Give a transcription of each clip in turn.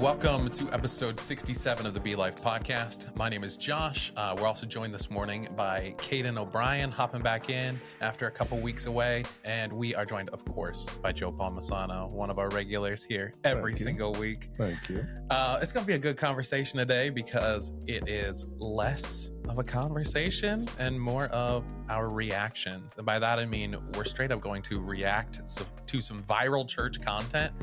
Welcome to episode 67 of the Be Life podcast. My name is Josh. We're also joined this morning by Caiden O'Brien, hopping back in after a couple weeks away. And we are joined, of course, by Joe Palmisano, one of our regulars here every single week. Thank you. It's going to be a good conversation today because it is less of a conversation and more of our reactions. And by that, I mean, we're straight up going to react to some viral church content.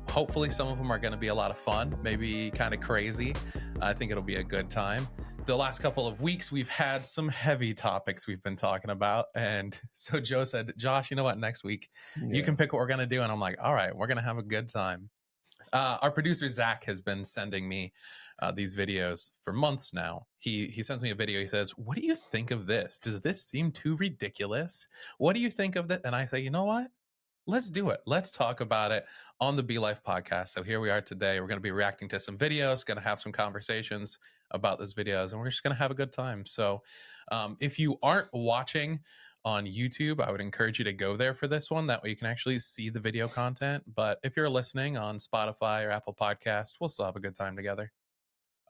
Hopefully some of them are going to be a lot of fun, maybe kind of crazy. I think it'll be a good time. The last couple of weeks, we've had some heavy topics we've been talking about. And so Joe said, Josh, you know what? Next week, you can pick what we're going to do. And I'm like, all right, we're going to have a good time. Our producer, Zach, has been sending me these videos for months now. He sends me a video. He says, what do you think of this? Does this seem too ridiculous? What do you think of that? And I say, you know what? Let's do it. Let's talk about it on the Be Life podcast. So here we are today. We're going to be reacting to some videos, going to have some conversations about those videos, and we're just going to have a good time. So if you aren't watching on YouTube, I would encourage you to go there for this one. That way you can actually see the video content. But if you're listening on Spotify or Apple Podcasts, we'll still have a good time together.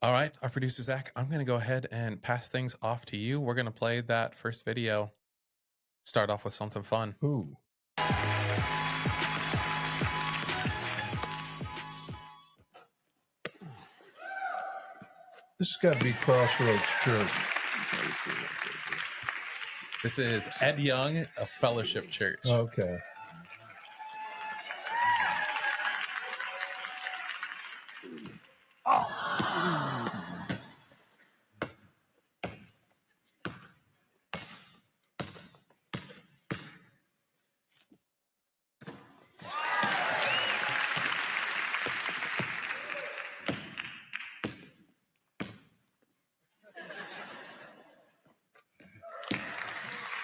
All right, our producer, Zach, I'm going to go ahead and pass things off to you. We're going to play that first video. Start off with something fun. Ooh. This has got to be Crossroads Church. This is Ed Young of Fellowship Church. Okay.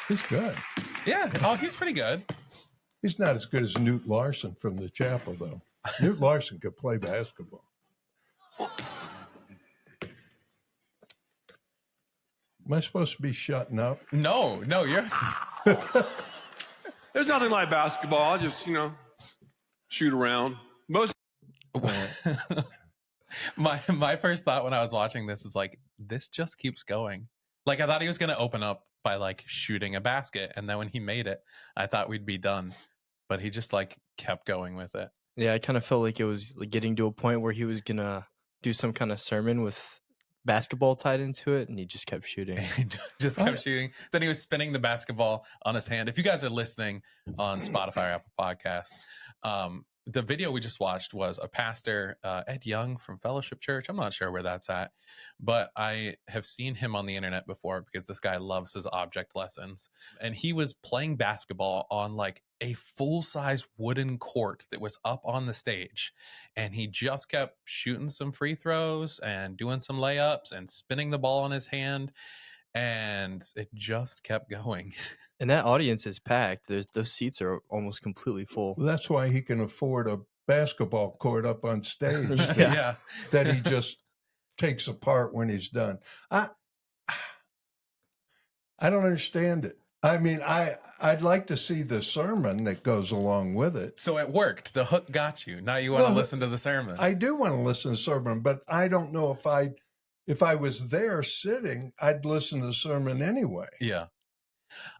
He's good. Yeah. Oh, he's pretty good. He's not as good as Newt Larson from the chapel, though. Newt Larson could play basketball. Am I supposed to be shutting up? No, you're... There's nothing like basketball. I just, shoot around. My first thought when I was watching this is like, this just keeps going. Like, I thought he was going to open up by like shooting a basket, and then when he made it, I thought we'd be done, but he just like kept going with it. Yeah, I kind of felt like it was like getting to a point where he was gonna do some kind of sermon with basketball tied into it, and he just kept shooting. He just kept shooting. Then he was spinning the basketball on his hand. If you guys are listening on Spotify or Apple Podcasts, the video we just watched was a pastor, Ed Young from Fellowship Church. I'm not sure where that's at, but I have seen him on the internet before because this guy loves his object lessons. And he was playing basketball on like a full-size wooden court that was up on the stage. And he just kept shooting some free throws and doing some layups and spinning the ball in his hand. And it just kept going. And that audience is packed. Those seats are almost completely full. Well, that's why he can afford a basketball court up on stage Yeah. that he just takes apart when he's done. I don't understand it. I mean, I'd like to see the sermon that goes along with it. So it worked. The hook got you. Now you want to listen to the sermon. I do want to listen to the sermon, but I don't know if I was there sitting, I'd listen to the sermon anyway. Yeah.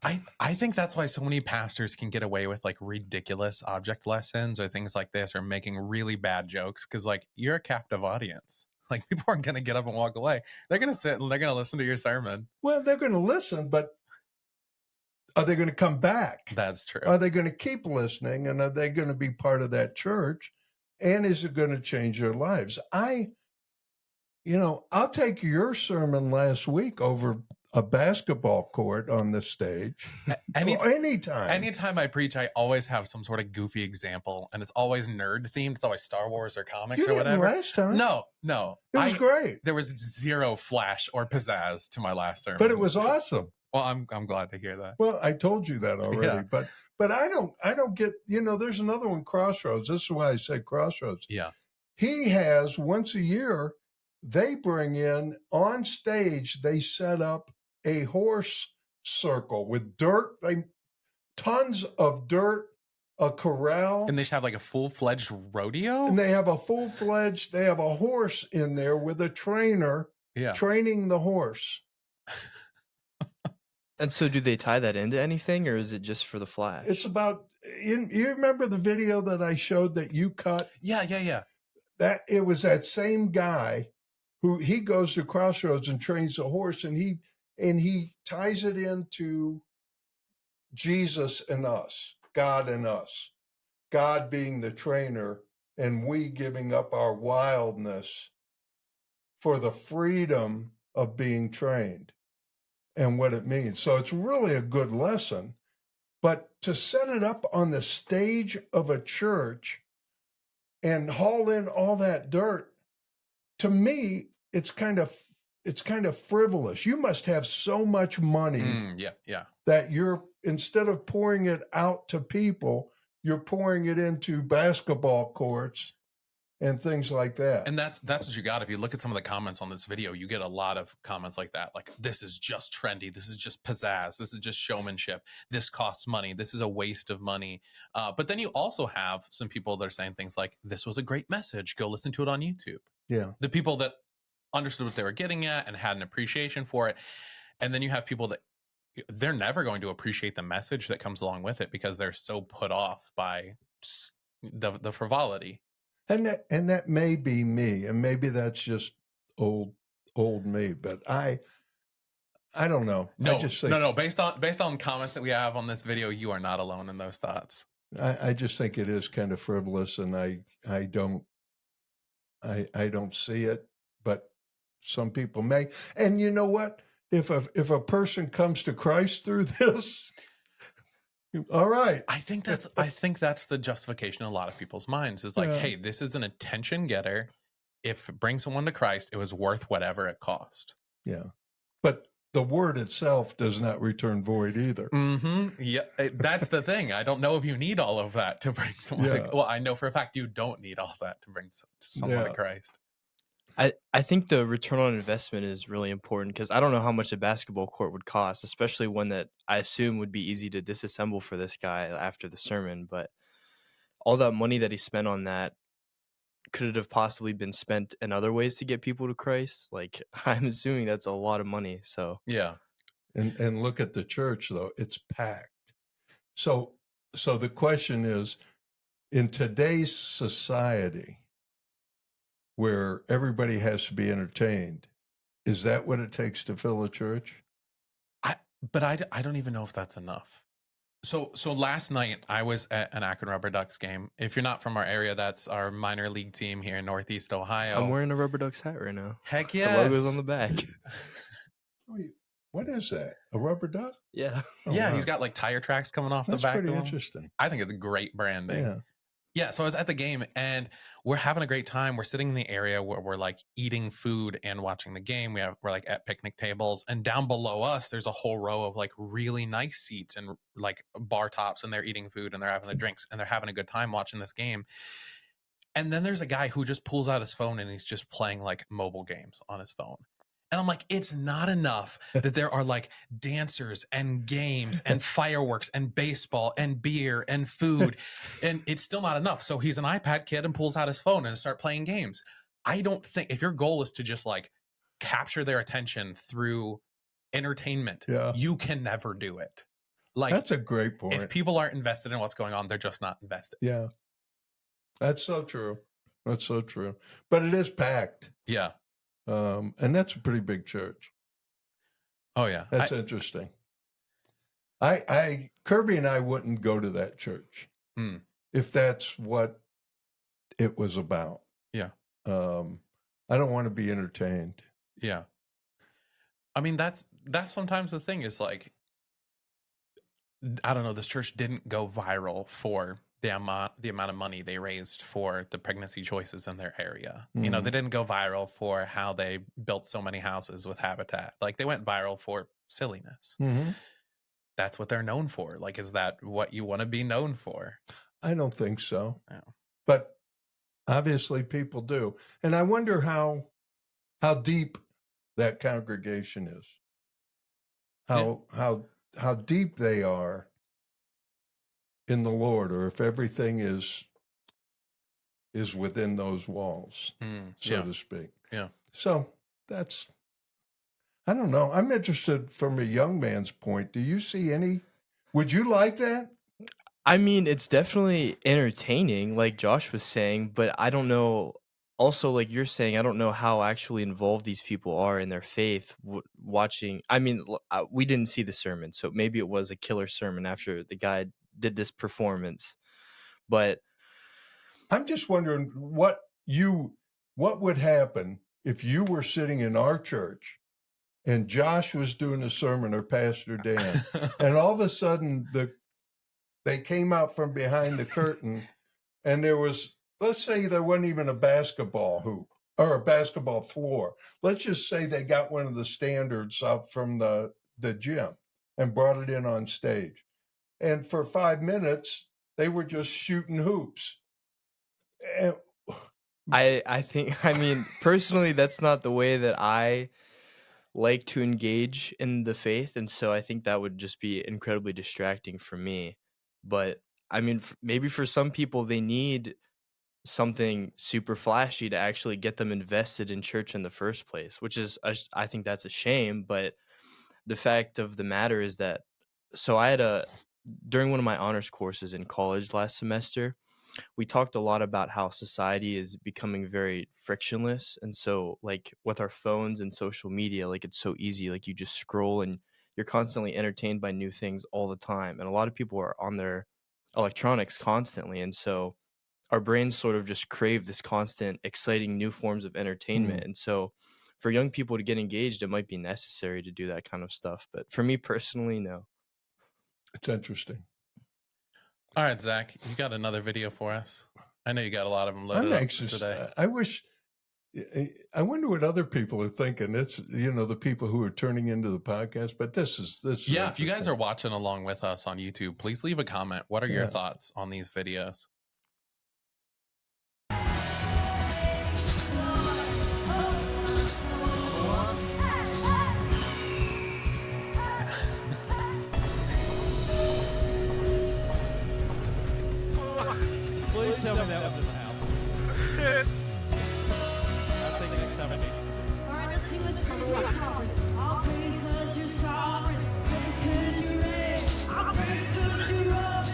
I think that's why so many pastors can get away with like ridiculous object lessons or things like this, or making really bad jokes. Cause like you're a captive audience. Like people aren't going to get up and walk away. They're going to sit and they're going to listen to your sermon. Well, they're going to listen, but are they going to come back? That's true. Are they going to keep listening? And are they going to be part of that church? And is it going to change their lives? I'll take your sermon last week over a basketball court on the stage. Anytime. Anytime I preach, I always have some sort of goofy example, and it's always nerd themed. It's always Star Wars or comics or whatever. Last time. No. It was great. There was zero flash or pizzazz to my last sermon. But it was awesome. Well, I'm glad to hear that. Well, I told you that already, Yeah. but I don't get, there's another one, Crossroads. This is why I said Crossroads. Yeah. He has once a year, they bring in on stage, they set up a horse circle with dirt, tons of dirt a corral, And they should have like a full-fledged rodeo. and they have a full-fledged. They have a horse in there with a trainer Yeah. training the horse. And so, do they tie that into anything, or is it just for the flash? It's about. You remember the video that I showed that you cut? Yeah. That it was that same guy who he goes to Crossroads and trains a horse, and he ties it into Jesus and us, God and us, God being the trainer, and we giving up our wildness for the freedom of being trained and what it means. So it's really a good lesson. But to set it up on the stage of a church and haul in all that dirt, to me, it's kind of frivolous. You must have so much money Yeah. that you're, instead of pouring it out to people, you're pouring it into basketball courts and things like that. And that's what you got. If you look at some of the comments on this video, you get a lot of comments like that. Like, this is just trendy. This is just pizzazz. This is just showmanship. This costs money. This is a waste of money. But then you also have some people that are saying things like, this was a great message. Go listen to it on YouTube. Yeah. The people that understood what they were getting at and had an appreciation for it. And then you have people that they're never going to appreciate the message that comes along with it because they're so put off by the frivolity. And that may be me, and maybe that's just old me, but I don't know. No, I just think, no. Based on comments that we have on this video, you are not alone in those thoughts. I just think it is kind of frivolous, and I don't see it, but some people may. And you know what? If a person comes to Christ through this, all right. I think that's the justification in a lot of people's minds is like, Yeah. hey, this is an attention getter. If it brings someone to Christ, it was worth whatever it cost. Yeah. But the word itself does not return void either. Yeah, that's the thing. I don't know if you need all of that to bring someone. Yeah. Well, I know for a fact you don't need all that to bring someone to Christ. I think the return on investment is really important because I don't know how much a basketball court would cost, especially one that I assume would be easy to disassemble for this guy after the sermon. But all that money that he spent on that, could it have possibly been spent in other ways to get people to Christ? Like, I'm assuming that's a lot of money. So Yeah. And look at the church, though. It's packed. So the question is, in today's society where everybody has to be entertained, is that what it takes to fill a church? But I don't even know if that's enough. So last night I was at an Akron Rubber Ducks game. If you're not from our area, that's our minor league team here in Northeast Ohio. I'm wearing a Rubber Ducks hat right now. Heck The yeah. logo's on the back. What is that? A rubber duck? Yeah. Oh, Yeah, wow. he's got like tire tracks coming off That's the back. pretty of him. interesting. I think it's great branding. Yeah. Yeah, so I was at the game and we're having a great time. We're sitting in the area where we're like eating food and watching the game. We're like at picnic tables, and down below us, there's a whole row of like really nice seats and like bar tops, and they're eating food and they're having their drinks and they're having a good time watching this game. And then there's a guy who just pulls out his phone and he's just playing like mobile games on his phone. And I'm like, it's not enough that there are like dancers and games and fireworks and baseball and beer and food. And it's still not enough. So he's an iPad kid and pulls out his phone and start playing games. I don't think if your goal is to just like capture their attention through entertainment, you can never do it. Like, that's a great point. If people aren't invested in what's going on, they're just not invested. Yeah. That's so true. That's so true. But it is packed. Yeah. And that's a pretty big church. Oh yeah. That's interesting. Kirby and I wouldn't go to that church if that's what it was about. Yeah. I don't want to be entertained. Yeah. I mean, that's sometimes the thing is like, I don't know, this church didn't go viral for the amount of money they raised for the pregnancy choices in their area. You know, they didn't go viral for how they built so many houses with Habitat. Like, they went viral for silliness. That's what they're known for. Like, is that what you want to be known for? I don't think so. No. But obviously people do. And I wonder how deep that congregation is. How deep they are in the Lord, or if everything is within those walls, so to speak. Yeah. So that's, I don't know. I'm interested from a young man's point. Do you see any? Would you like that? I mean, it's definitely entertaining, like Josh was saying, but I don't know. Also, like you're saying, I don't know how actually involved these people are in their faith. Watching, I mean, we didn't see the sermon, so maybe it was a killer sermon after the guy did this performance. But I'm just wondering what would happen if you were sitting in our church and Josh was doing a sermon, or Pastor Dan, and all of a sudden they came out from behind the curtain and there was, let's say there wasn't even a basketball hoop or a basketball floor. Let's just say they got one of the standards up from the gym and brought it in on stage. And for 5 minutes, they were just shooting hoops. And I think, I mean, personally, that's not the way that I like to engage in the faith, and so I think that would just be incredibly distracting for me. But I mean, maybe for some people, they need something super flashy to actually get them invested in church in the first place, which is, I think that's a shame. But the fact of the matter is that, so I had during one of my honors courses in college last semester, we talked a lot about how society is becoming very frictionless. And so, like, with our phones and social media, like, it's so easy. Like, you just scroll and you're constantly entertained by new things all the time. And a lot of people are on their electronics constantly. And so our brains sort of just crave this constant, exciting new forms of entertainment. And so for young people to get engaged, it might be necessary to do that kind of stuff. But for me personally, no. it's interesting. All right, Zach, you got another video for us. I know you got a lot of them loaded I'm up anxious today. I wonder what other people are thinking. It's, the people who are turning into the podcast, but this is Yeah, if you guys are watching along with us on YouTube, please leave a comment. What are your Yeah. thoughts on these videos? Please tell me that was in the house. Yes. I think it's 70s. All right, let's see what's praise we're sovereign. I'll praise 'cause you're sovereign. Praise 'cause you're reign. I'll praise 'cause you're up.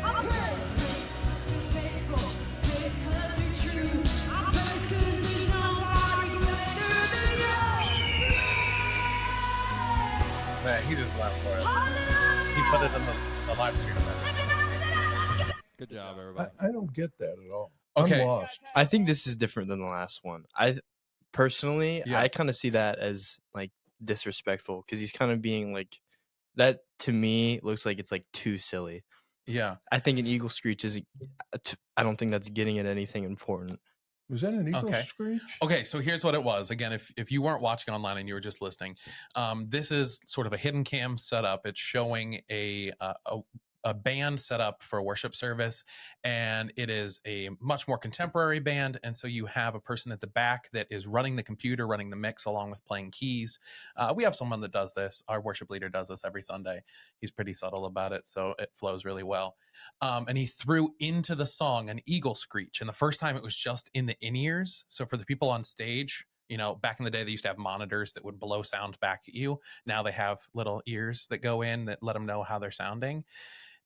I'll praise 'cause you're faithful. Praise 'cause you're true. I'll praise 'cause there's nobody greater than you. Man, he just went for it. Hallelujah. He put it in the live stream events. Good job, everybody. I don't get that at all. Okay. I'm lost. I think this is different than the last one. I personally, Yeah. I kind of see that as like disrespectful because he's kind of being like, that to me looks like it's like too silly. Yeah. I think an eagle screech is, I don't think that's getting at anything important. Was that an eagle screech? Okay, so here's what it was. Again, if you weren't watching online and you were just listening, this is sort of a hidden cam setup. It's showing a band set up for a worship service, and it is a much more contemporary band. And so you have a person at the back that is running the computer, running the mix along with playing keys. We have someone that does this. Our worship leader does this every Sunday. He's pretty subtle about it, so it flows really well. And he threw into the song an eagle screech. And the first time it was just in the in-ears. So for the people on stage, back in the day, they used to have monitors that would blow sound back at you. Now they have little ears that go in that let them know how they're sounding.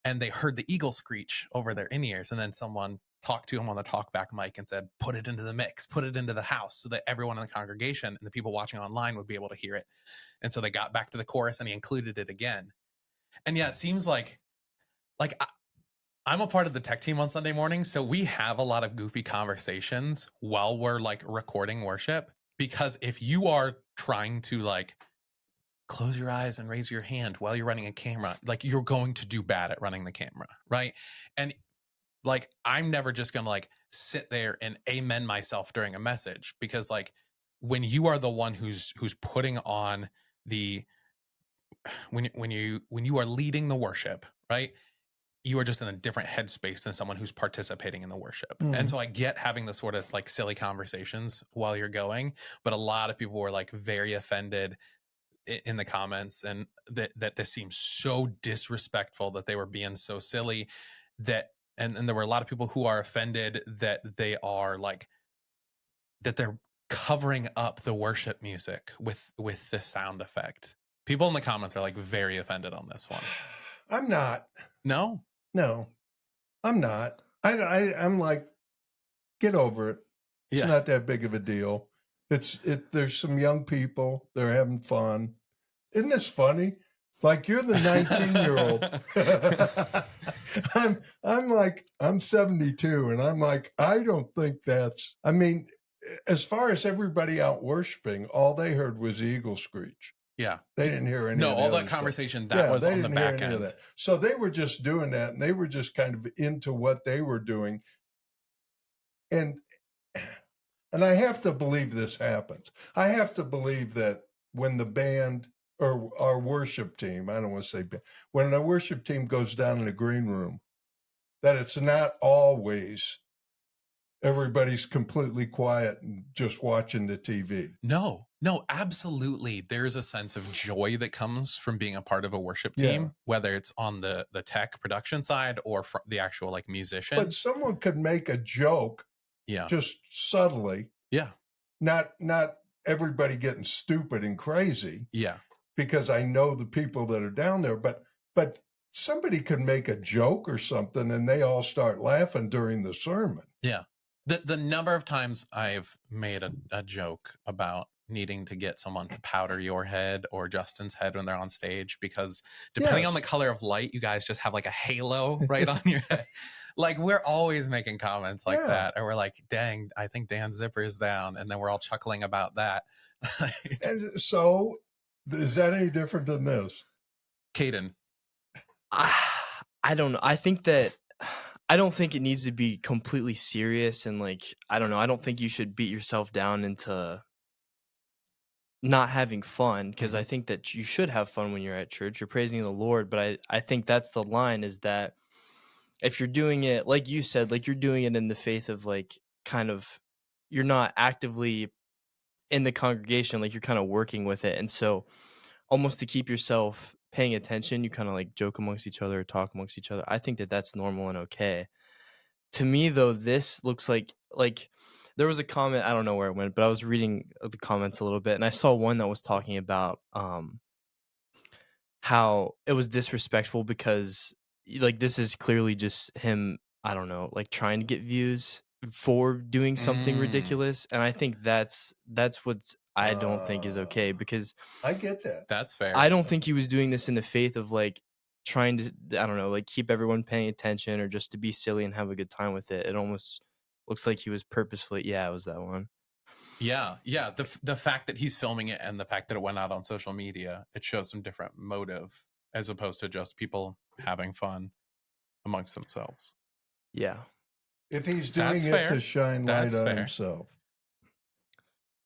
And they heard the eagle screech over their in-ears. And then someone talked to him on the talkback mic and said, put it into the mix, put it into the house, so that everyone in the congregation and the people watching online would be able to hear it. And so they got back to the chorus and he included it again. And yeah, it seems like I'm a part of the tech team on Sunday mornings. So we have a lot of goofy conversations while we're like recording worship, because if you are trying to like close your eyes and raise your hand while you're running a camera, like you're going to do bad at running the camera, right? And like I'm never just gonna like sit there and amen myself during a message, because like when you are the one who's putting on the when you are leading the worship, right, you are just in a different headspace than someone who's participating in the worship. And so I get having the sort of like silly conversations while you're going, but a lot of people were like very offended in the comments, and that this seems so disrespectful, that they were being so silly, that and there were a lot of people who are offended that they are like that they're covering up the worship music with the sound effect. People in the comments are like very offended on this one. I'm not. No, I'm not. I'm like, get over it. It's Yeah. not that big of a deal. There's some young people. They're having fun. Isn't this funny? Like, you're the 19-year-old. I'm like, I'm 72, and I'm like, I don't think that's. I mean, as far as everybody out worshiping, all they heard was the eagle screech. yeah, They didn't hear any. no, of the all other that stuff. conversation that was they on the didn't hear back any of end. that. So they were just doing that, and they were just kind of into what they were doing. And I have to believe this happens. I have to believe that when the band or our worship team, I don't want to say band, when our worship team goes down in the green room, that it's not always everybody's completely quiet and just watching the TV. No, absolutely. There's a sense of joy that comes from being a part of a worship team, Yeah. whether it's on the tech production side or the actual like musician. But someone could make a joke Yeah, just subtly, yeah, not everybody getting stupid and crazy, yeah. because I know the people that are down there, but somebody could make a joke or something and they all start laughing during the sermon. Yeah. The number of times I've made a joke about needing to get someone to powder your head or Justin's head when they're on stage, because depending on the color of light, you guys just have like a halo right on your head. Like, we're always making comments like that. Or we're like, dang, I think Dan's zipper is down. And then we're all chuckling about that. And so, is that any different than this? Caiden. I don't know. I don't think it needs to be completely serious, and like, I don't know. I don't think you should beat yourself down into not having fun, because I think that you should have fun when you're at church. You're praising the Lord, but I think that's the line, is that if you're doing it, like you said, like you're doing it in the faith of like kind of, you're not actively in the congregation, like you're kind of working with it. And so almost to keep yourself paying attention, you kind of like joke amongst each other or talk amongst each other. I think that that's normal and okay. To me, though, this looks like there was a comment, I don't know where it went, but I was reading the comments a little bit, and I saw one that was talking about how it was disrespectful because like this is clearly just him, I don't know, like trying to get views for doing something ridiculous. And I think that's what I don't think is okay, because I get that. That's fair. I don't think he was doing this in the faith of like trying to, I don't know, like keep everyone paying attention or just to be silly and have a good time with it. It almost looks like he was purposefully. Yeah, it was that one. Yeah. The fact that he's filming it and the fact that it went out on social media, it shows some different motive as opposed to just people having fun amongst themselves. Yeah. If he's doing That's it fair. to shine light That's on fair. himself.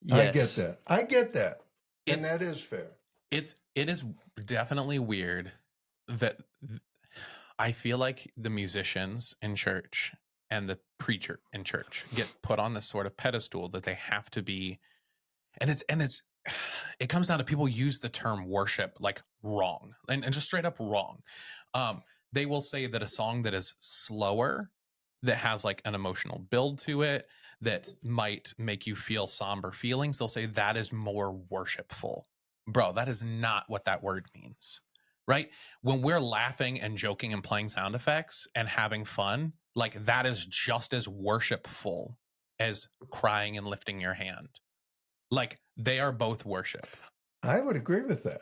Yes. I get that. And It's- that is fair. It is definitely weird that I feel like the musicians in church and the preacher in church get put on this sort of pedestal that they have to be, and it comes down to people use the term worship like wrong and just straight up wrong. They will say that a song that is slower, that has like an emotional build to it, that might make you feel somber feelings, they'll say that is more worshipful. Bro, that is not what that word means, right? When we're laughing and joking and playing sound effects and having fun, like that is just as worshipful as crying and lifting your hand. Like they are both worship. I would agree with that.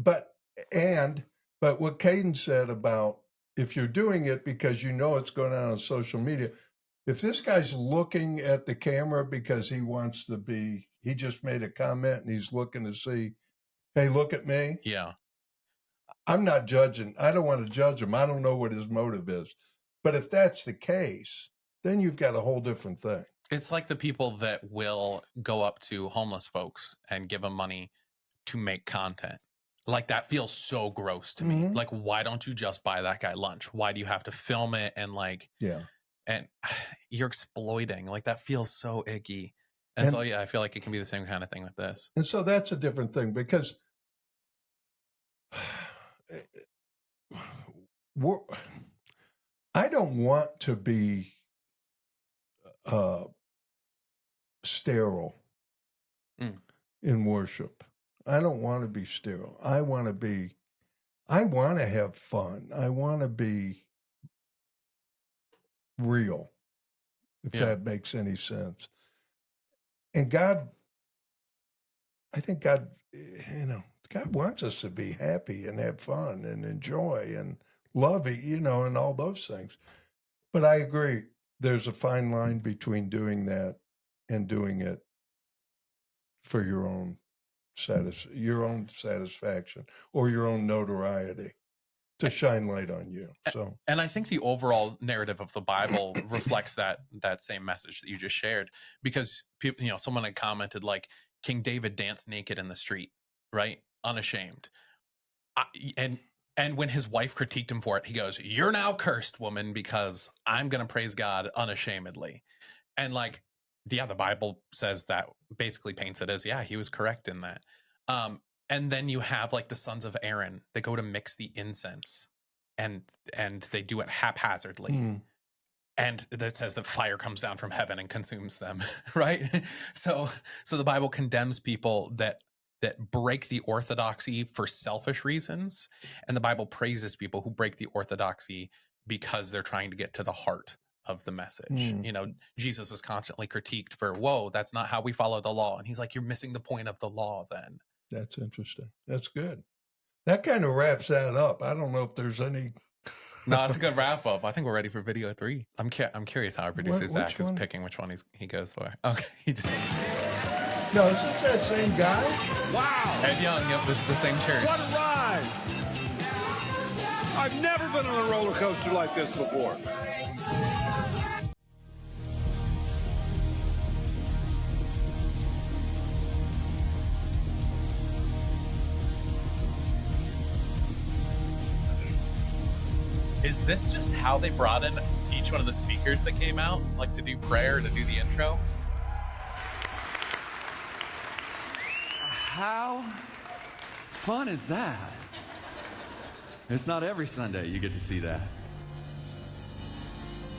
But what Caiden said about if you're doing it because you know it's going on social media, if this guy's looking at the camera because he wants to be, he just made a comment and he's looking to see, hey, look at me. Yeah. I'm not judging. I don't want to judge him. I don't know what his motive is. But if that's the case, then you've got a whole different thing. It's like the people that will go up to homeless folks and give them money to make content. Like that feels so gross to me. Like, why don't you just buy that guy lunch? Why do you have to film it? And like, and you're exploiting. Like that feels so icky. And so, yeah, I feel like it can be the same kind of thing with this. And so that's a different thing because I don't want to be sterile in worship. I don't want to be sterile. I want to have fun. I want to be real, if that makes any sense. And God, I think God, God wants us to be happy and have fun and enjoy and love, and all those things. But I agree, there's a fine line between doing that and doing it for your own satisfaction or your own notoriety to shine light on you. So, and I think the overall narrative of the Bible reflects that same message that you just shared, because people, someone had commented like King David danced naked in the street, right? Unashamed. And when his wife critiqued him for it, he goes, "You're now cursed, woman, because I'm going to praise God unashamedly." And like, the Bible says that, basically paints it as, he was correct in that. And then you have like the sons of Aaron that go to mix the incense, and they do it haphazardly. And that says that fire comes down from heaven and consumes them, right? So the Bible condemns people that break the orthodoxy for selfish reasons, and the Bible praises people who break the orthodoxy because they're trying to get to the heart of the message. Jesus is constantly critiqued for, whoa, that's not how we follow the law. And he's like, you're missing the point of the law then. That's interesting. That's good. That kind of wraps that up. I don't know if there's any. No, it's a good wrap up. I think we're ready for video 3. I'm curious how our producer Zach is picking which one he goes for. Okay, he just. No, is this that same guy? Wow. Ed Young, yep, this is the same church. What a ride. I've never been on a roller coaster like this before. Is this just how they brought in each one of the speakers that came out, like to do prayer, to do the intro? How fun is that? It's not every Sunday you get to see that.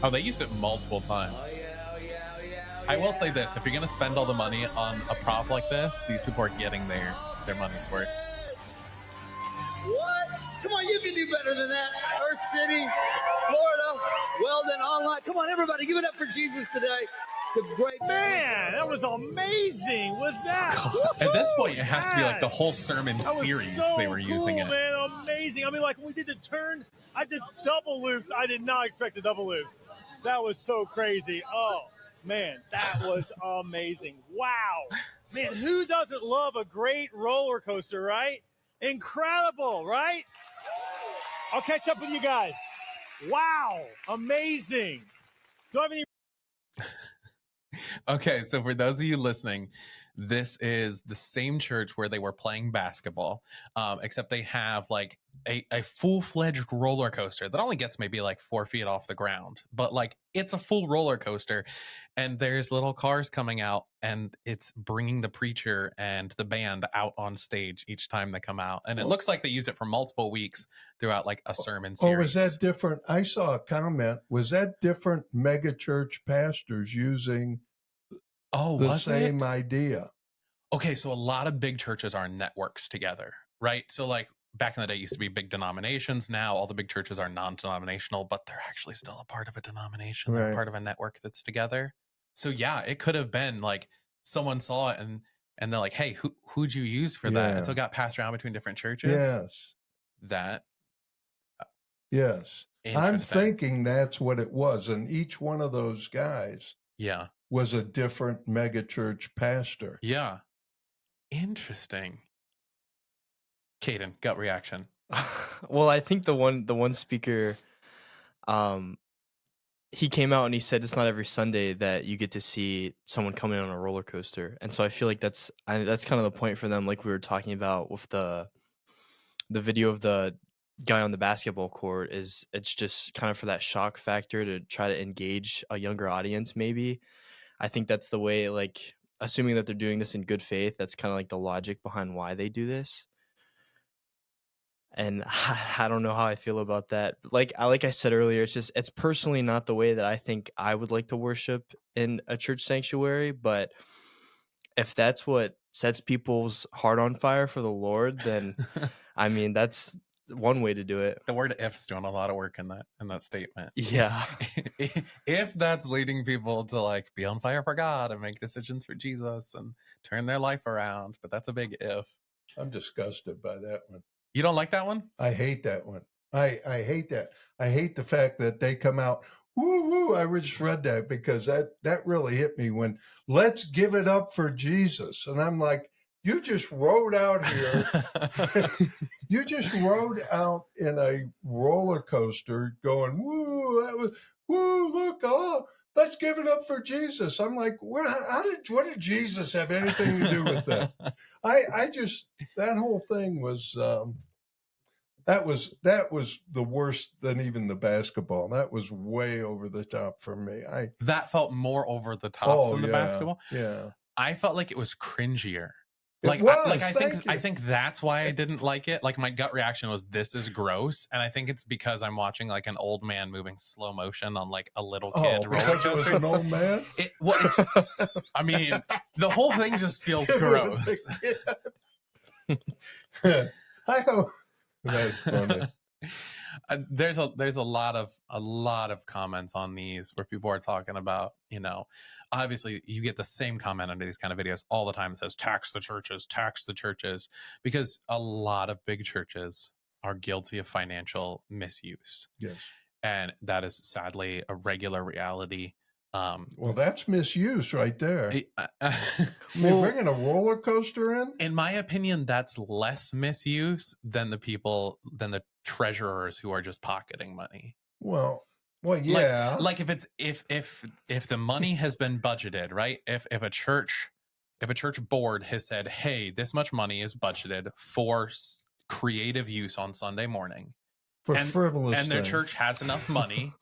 Oh, they used it multiple times. I will say this, if you're going to spend all the money on a prop like this, these people are getting their money's worth. What? Come on, you can do better than that. Earth City, Florida, Weldon, online. Come on, everybody, give it up for Jesus today. It's a great Man, that was amazing. Was that? At this point, it has to be like the whole sermon That was series so they were using cool, it. Man, amazing. I mean, like when we did the turn, I did double loops. I did not expect a double loop. That was so crazy. Oh, man, that was amazing. Wow. Man, who doesn't love a great roller coaster, right? Incredible, right? I'll catch up with you guys. Wow, amazing. Do I have any? Okay, so for those of you listening, this is the same church where they were playing basketball, except they have like a full-fledged roller coaster that only gets maybe like 4 feet off the ground, but like it's a full roller coaster, and there's little cars coming out, and it's bringing the preacher and the band out on stage each time they come out, and it looks like they used it for multiple weeks throughout like a sermon series. Or was that different? I saw a comment. Was that different megachurch pastors using the same idea? Okay, so a lot of big churches are networks together, right? So like back in the day, it used to be big denominations. Now all the big churches are non-denominational, but they're actually still a part of a denomination. They're part of a network that's together. So yeah, it could have been like someone saw it and they're like, hey, who'd you use for that? And so it got passed around between different churches. Yes. Yes. I'm thinking that's what it was. And each one of those guys was a different megachurch pastor. Yeah. Interesting. Caiden, gut reaction. Well, I think the one speaker, he came out and he said it's not every Sunday that you get to see someone coming on a roller coaster, and so I feel like that's kind of the point for them, like we were talking about with the video of the guy on the basketball court. Is it's just kind of for that shock factor to try to engage a younger audience. Maybe I think that's the way, like assuming that they're doing this in good faith, that's kind of like the logic behind why they do this. And I don't know how I feel about that. Like I said earlier, it's personally not the way that I think I would like to worship in a church sanctuary. But if that's what sets people's heart on fire for the Lord, then I mean that's one way to do it. The word "if's" doing a lot of work in that statement. Yeah. If that's leading people to like be on fire for God and make decisions for Jesus and turn their life around, but that's a big if. I'm disgusted by that one. You don't like that one? I hate that one. I hate that. I hate the fact that they come out, woo, woo. I just read that because that really hit me when let's give it up for Jesus. And I'm like, you just rode out here. You just rode out in a roller coaster going, woo, that was, woo, look, oh, let's give it up for Jesus. I'm like, what did Jesus have anything to do with that? I just, that whole thing was, that was the worst than even the basketball. That was way over the top for me. That felt more over the top than the basketball. Yeah. I felt like it was cringier. I think that's why I didn't like it. Like my gut reaction was, this is gross. And I think it's because I'm watching like an old man moving slow motion on like a little kid roller because it was coaster. an old man? I mean, the whole thing just feels gross. I hope that's funny. There's a lot of comments on these where people are talking about, you know, obviously you get the same comment under these kind of videos all the time that says tax the churches, because a lot of big churches are guilty of financial misuse. Yes. And that is sadly a regular reality. Well, that's misuse right there. Bringing a roller coaster in my opinion, that's less misuse than the treasurers who are just pocketing money. Well, yeah. Like if the money has been budgeted, right? If a church board has said, hey, this much money is budgeted for creative use on Sunday morning, for frivolous and their church has enough money.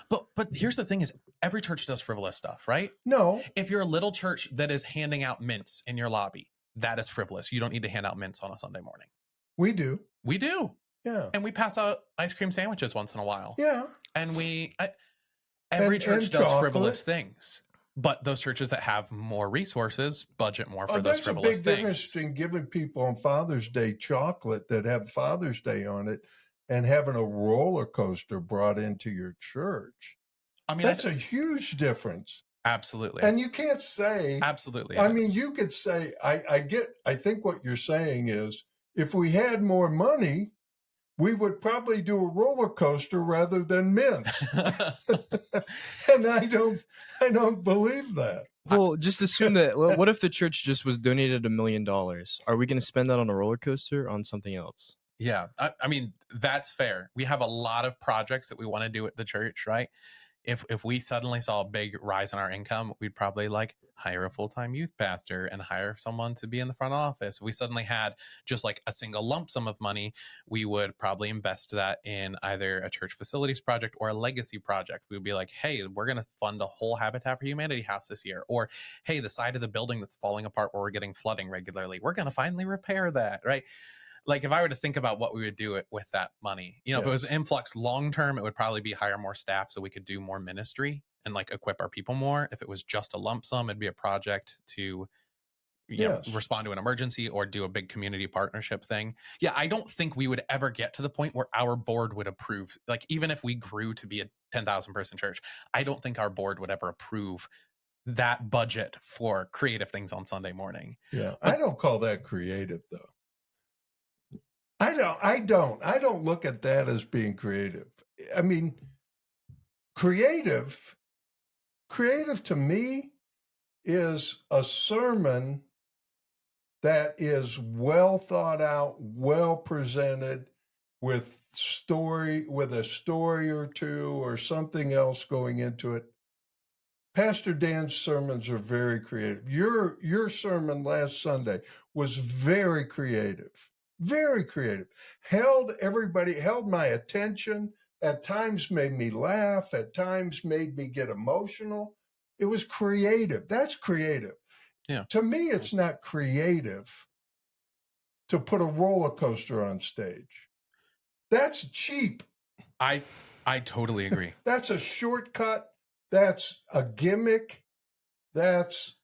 But here's the thing is, every church does frivolous stuff, right? No. If you're a little church that is handing out mints in your lobby, that is frivolous. You don't need to hand out mints on a Sunday morning. We do. We do. Yeah. And we pass out ice cream sandwiches once in a while. Yeah. And every church does chocolate. frivolous things. But those churches that have more resources budget more for those frivolous things. There's a big difference in giving people on Father's Day chocolate that have Father's Day on it and having a roller coaster brought into your church. I mean, that's a huge difference. Absolutely. And you can't say. Absolutely. I mean, you could say, I think what you're saying is, if we had more money, we would probably do a roller coaster rather than mints. And I don't believe that. Well, just assume that. What if the church just was donated $1 million? Are we going to spend that on a roller coaster or on something else? Yeah. I mean, that's fair. We have a lot of projects that we want to do at the church, right? If we suddenly saw a big rise in our income, we'd probably like hire a full-time youth pastor and hire someone to be in the front office. If we suddenly had just like a single lump sum of money, we would probably invest that in either a church facilities project or a legacy project. We would be like, hey, we're going to fund a whole Habitat for Humanity house this year. Or, hey, the side of the building that's falling apart where we're getting flooding regularly, we're going to finally repair that, right? Like if I were to think about what we would do with that money, you know, If it was influx long-term, it would probably be hire more staff so we could do more ministry and like equip our people more. If it was just a lump sum, it'd be a project to, you know, respond to an emergency or do a big community partnership thing. Yeah. I don't think we would ever get to the point where our board would approve, like even if we grew to be a 10,000 person church, I don't think our board would ever approve that budget for creative things on Sunday morning. Yeah. I don't call that creative though. I don't look at that as being creative. I mean, creative to me is a sermon that is well thought out, well presented with a story or two or something else going into it. Pastor Dan's sermons are very creative. Your sermon last Sunday was very creative. Very creative. Held my attention, at times made me laugh, at times made me get emotional. It was creative. That's creative. Yeah. To me, it's not creative to put a roller coaster on stage. That's cheap. I totally agree. That's a shortcut. That's a gimmick. That's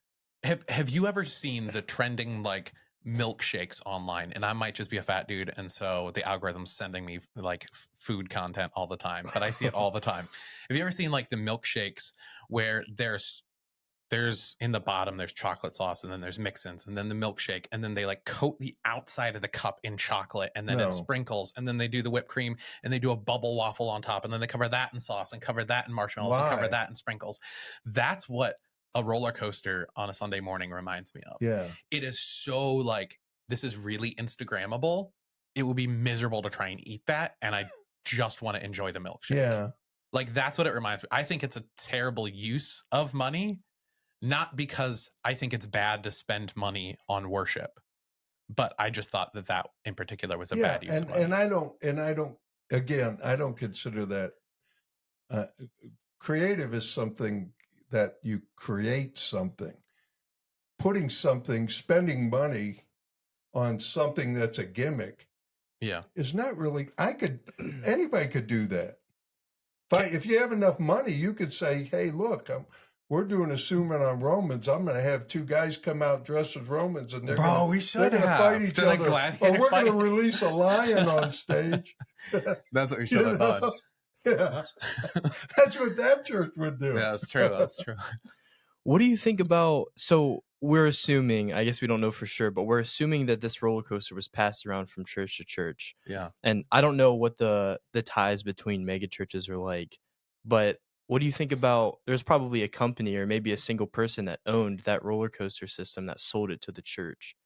Have you ever seen the trending like milkshakes online? And I might just be a fat dude, and so the algorithm's sending me like food content all the time, but I see it all the time. Have you ever seen like the milkshakes where there's in the bottom there's chocolate sauce, and then there's mix-ins, and then the milkshake, and then they like coat the outside of the cup in chocolate, and then it sprinkles, and then they do the whipped cream, and they do a bubble waffle on top, and then they cover that in sauce, and cover that in marshmallows, and cover that in sprinkles. That's what a roller coaster on a Sunday morning reminds me of. Yeah. It is so like, this is really Instagrammable. It would be miserable to try and eat that, and I just want to enjoy the milkshake. Yeah. Like, that's what it reminds me. I think it's a terrible use of money, not because I think it's bad to spend money on worship, but I just thought that in particular was a bad use of money. And I don't consider that creative is something that you create something. Spending money on something that's a gimmick is not really, anybody could do that. If you have enough money, you could say, hey, look, we're doing a sermon on Romans. I'm going to have two guys come out dressed as Romans, and they're going to fight each other. Or we're going to release a lion on stage. That's what we should have done. Yeah, that's what that church would do. Yeah, that's true. That's true. What do you think about? So we're assuming, I guess we don't know for sure, but we're assuming that this roller coaster was passed around from church to church. Yeah. And I don't know what the ties between megachurches are like, but what do you think about? There's probably a company or maybe a single person that owned that roller coaster system that sold it to the church.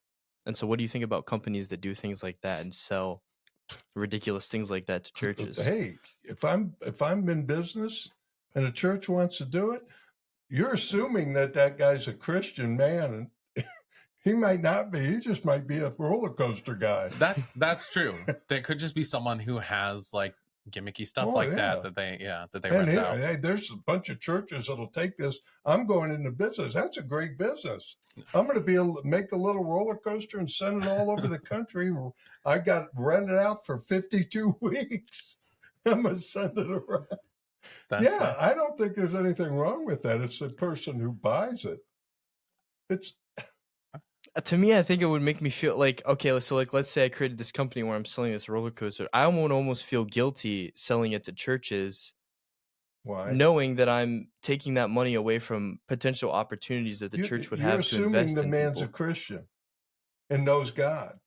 And so, what do you think about companies that do things like that and sell ridiculous things like that to churches? Hey, if I'm in business and a church wants to do it, you're assuming that guy's a Christian man, and he might not be. He just might be a roller coaster guy. That's true. There could just be someone who has like gimmicky stuff that they rent out. Hey, there's a bunch of churches that'll take this. I'm going into business. That's a great business. I'm going to be able to make a little roller coaster and send it all over the country. I got rented out for 52 weeks. I'm going to send it around. That's fun. I don't think there's anything wrong with that. It's the person who buys it. It's to me, I think it would make me feel like, okay, so like, let's say I created this company where I'm selling this roller coaster. I would almost feel guilty selling it to churches. Why? Knowing that I'm taking that money away from potential opportunities that the church would have to invest in. You're assuming the man's a Christian and knows God.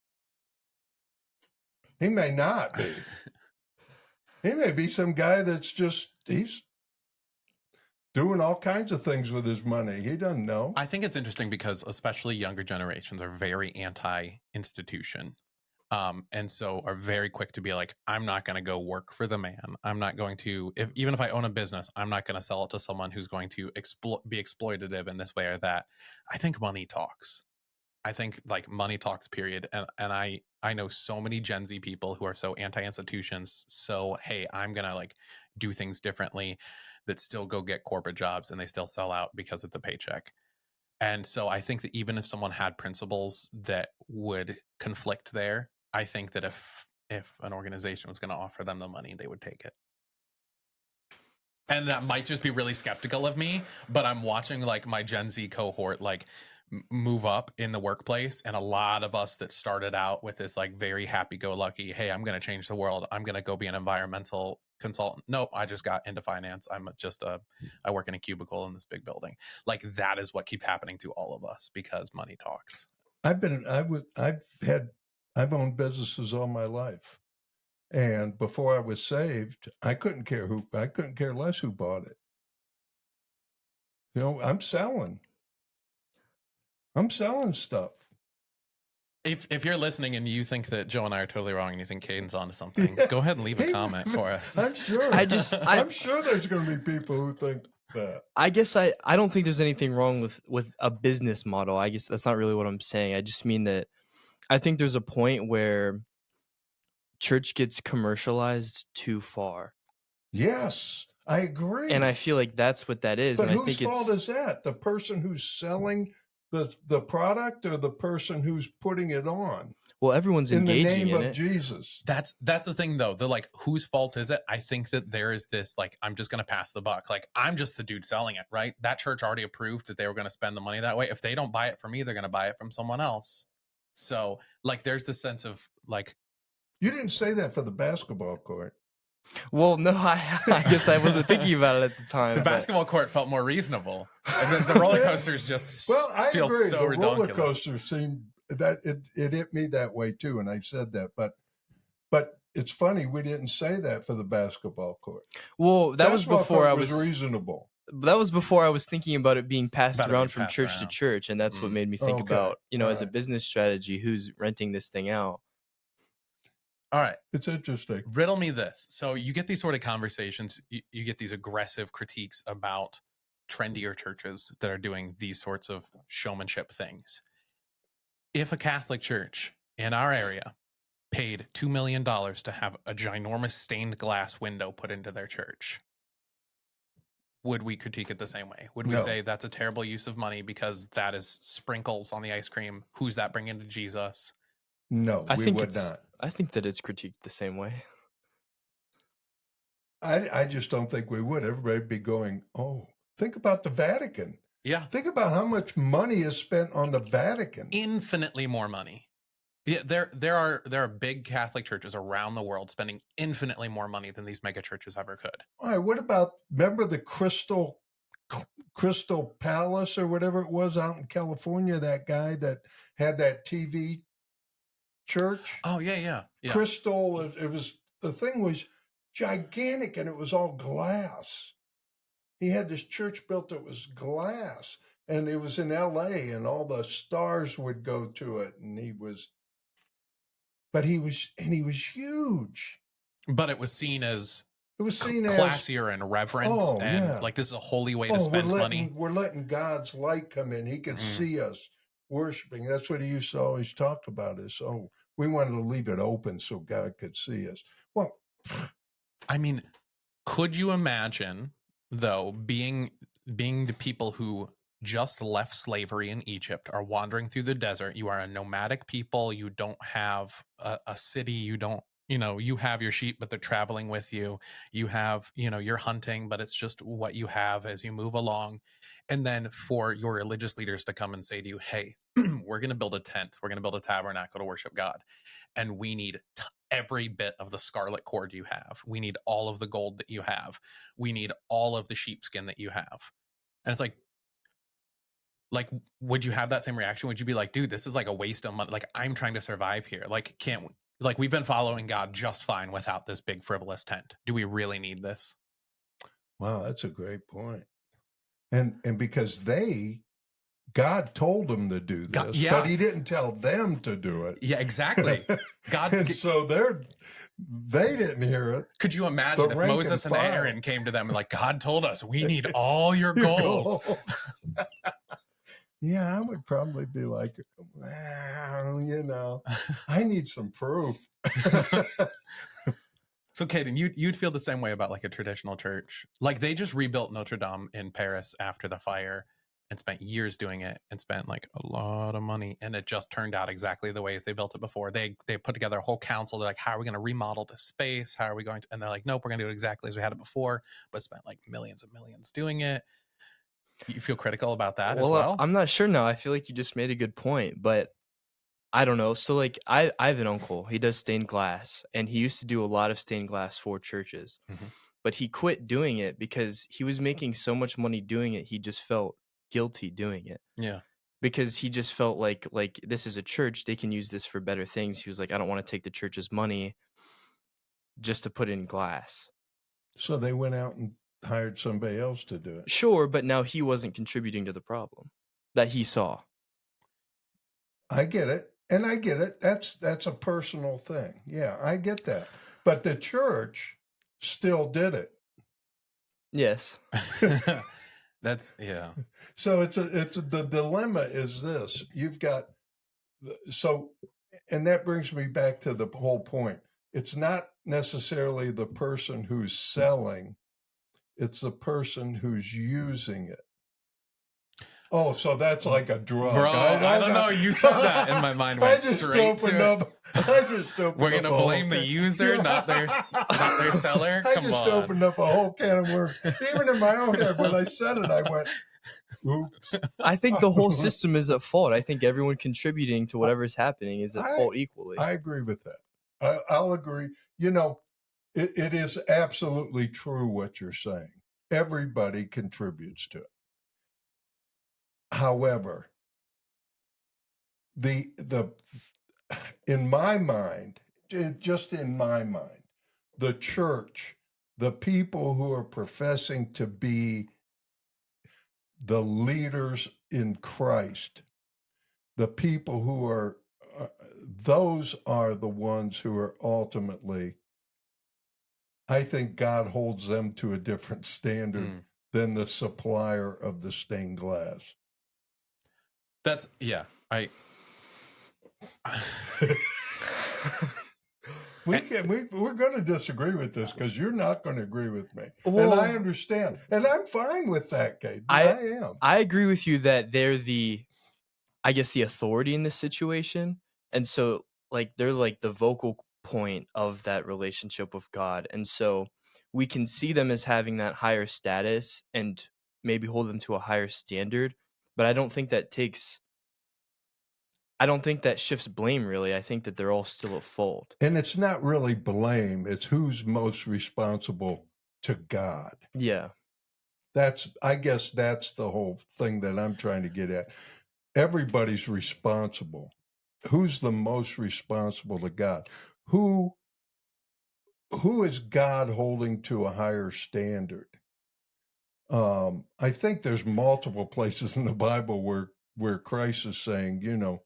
He may not be. He may be some guy that's he's doing all kinds of things with his money. He doesn't know. I think it's interesting because especially younger generations are very anti-institution. And so are very quick to be like, I'm not going to go work for the man. I'm not going to, even if I own a business, I'm not going to sell it to someone who's going to be exploitative in this way or that. I think money talks. I think like money talks, period. And I know so many Gen Z people who are so anti-institutions. So, hey, I'm going to like do things differently, that still go get corporate jobs and they still sell out because it's a paycheck. And so I think that even if someone had principles that would conflict there, I think that if an organization was going to offer them the money, they would take it. And that might just be really skeptical of me, but I'm watching like my Gen Z cohort like move up in the workplace, and a lot of us that started out with this like very happy-go-lucky, hey, I'm going to change the world, I'm going to go be an environmental consultant. Nope, I just got into finance. I work in a cubicle in this big building. Like that is what keeps happening to all of us because money talks. I've owned businesses all my life. And before I was saved, I couldn't care less who bought it. You know, I'm selling stuff. If you're listening and you think that Joe and I are totally wrong and you think Caiden's onto something, go ahead and leave a comment for us. I'm sure. I'm sure there's going to be people who think that. I guess I don't think there's anything wrong with a business model. I guess that's not really what I'm saying. I just mean that I think there's a point where church gets commercialized too far. Yes, I agree. And I feel like that's what that is. But and whose fault is that? The person who's selling the product or the person who's putting it on? Well, everyone's in the engaging name in of it. Jesus. That's the thing though. The like, whose fault is it? I think that there is this like, I'm just going to pass the buck. Like, I'm just the dude selling it, right? That church already approved that they were going to spend the money that way. If they don't buy it from me, they're going to buy it from someone else. So like, there's this sense of like, You didn't say that for the basketball court. Well, no, I guess I wasn't thinking about it at the time. the but- basketball court felt more reasonable. And the roller coasters just Well, I feel agree. so The ridiculous. roller coaster seemed that it hit me that way too, and I've said that. But it's funny we didn't say that for the basketball court. Well, that was Basketball before court I was reasonable. that was before I was thinking about it being passed About it around being from passed church to around. church, and that's what made me think Okay. about, as a Alright. business strategy, who's renting this thing out. All right. It's interesting. Riddle me this. So you get these sort of conversations, you get these aggressive critiques about trendier churches that are doing these sorts of showmanship things. If a Catholic church in our area paid $2 million to have a ginormous stained glass window put into their church, would we critique it the same way? Would we No. say that's a terrible use of money because that is sprinkles on the ice cream? Who's that bringing to Jesus? No, I we think would it's not. I think that it's critiqued the same way. I just don't think we would. Everybody'd be going, oh, think about the Vatican. Yeah. Think about how much money is spent on the Vatican. Infinitely more money. Yeah, there are big Catholic churches around the world spending infinitely more money than these mega churches ever could. All right, what about, remember the Crystal Palace or whatever it was out in California, that guy that had that TV church? Oh yeah. Crystal, it was, the thing was gigantic and it was all glass. He had this church built that was glass, and it was in LA, and all the stars would go to it, and he was huge. But it was seen as It was seen as classier and reverence, Oh, and yeah. like this is a holy way to we're spend letting, money. we're letting God's light come in. He could Mhm. see us worshiping. That's what he used to always talk about, is, oh, we wanted to leave it open so God could see us. Well, I mean, could you imagine though being the people who just left slavery in Egypt, are wandering through the desert? You are a nomadic people. You don't have a city. You don't, you have your sheep, but they're traveling with you. You have, you're hunting, but it's just what you have as you move along. And then for your religious leaders to come and say to you, hey, we're going to build a tent. We're going to build a tabernacle to worship God. And we need every bit of the scarlet cord you have. We need all of the gold that you have. We need all of the sheepskin that you have. And it's like, would you have that same reaction? Would you be like, dude, this is like a waste of money. Like, I'm trying to survive here. Like, can't we? Like, we've been following God just fine without this big frivolous tent. Do we really need this? wow, that's a great point. And because God told them to do this, God- yeah. but he didn't tell them to do it. Yeah, exactly. God, And so they didn't hear it. could you imagine the if rank and Moses and file. Aaron came to them and like, God told us we need all your gold. Yeah, I would probably be like, well, I need some proof. So, Caiden, you'd feel the same way about like a traditional church. Like, they just rebuilt Notre Dame in Paris after the fire and spent years doing it and spent like a lot of money, and it just turned out exactly the way as they built it before. They put together a whole council. They're like, how are we going to remodel this space? How are we going to? And they're like, nope, we're going to do it exactly as we had it before, but spent like millions and millions doing it. You feel critical about that as well? I'm not sure now. I feel like you just made a good point, but I don't know. So like I have an uncle. He does stained glass, and he used to do a lot of stained glass for churches. Mhm. But he quit doing it because he was making so much money doing it. He just felt guilty doing it. Yeah. Because he just felt like this is a church, they can use this for better things. He was like, I don't want to take the church's money just to put in glass. So they went out and hired somebody else to do it. Sure, but now he wasn't contributing to the problem that he saw. I get it. And I get it. That's a personal thing. Yeah, I get that. But the church still did it. Yes. That's, yeah. So the dilemma is this. You've got, and that brings me back to the whole point. It's not necessarily the person who's selling, it's the person who's using it. Oh, so that's like a drug. Bro, I don't know. You said that, and my mind I went just straight opened to up. I just opened We're up gonna a whole blame the user, not their seller. I Come just on. opened up a whole can of worms. Even in my own head, when I said it, I went, "Oops." I think the whole system is at fault. I think everyone contributing to whatever's happening is at fault equally. I agree with that. I'll agree. You know, it is absolutely true what you're saying. Everybody contributes to it. However, the in my mind, just in my mind, the church, the people who are professing to be the leaders in Christ, the people who are those are the ones who are ultimately, I think God holds them to a different standard than the supplier of the stained glass. That's we're going to disagree with this because you're not going to agree with me. Well, and I understand. And I'm fine with that, Caiden. I am. I agree with you that they're the authority in this situation. And so like they're like the vocal point of that relationship with God. And so we can see them as having that higher status and maybe hold them to a higher standard. But I don't think that shifts blame, really. I think that they're all still at fault. And it's not really blame. It's who's most responsible to God. Yeah. I guess that's the whole thing that I'm trying to get at. Everybody's responsible. Who's the most responsible to God? Who is God holding to a higher standard? I think there's multiple places in the Bible where Christ is saying, you know,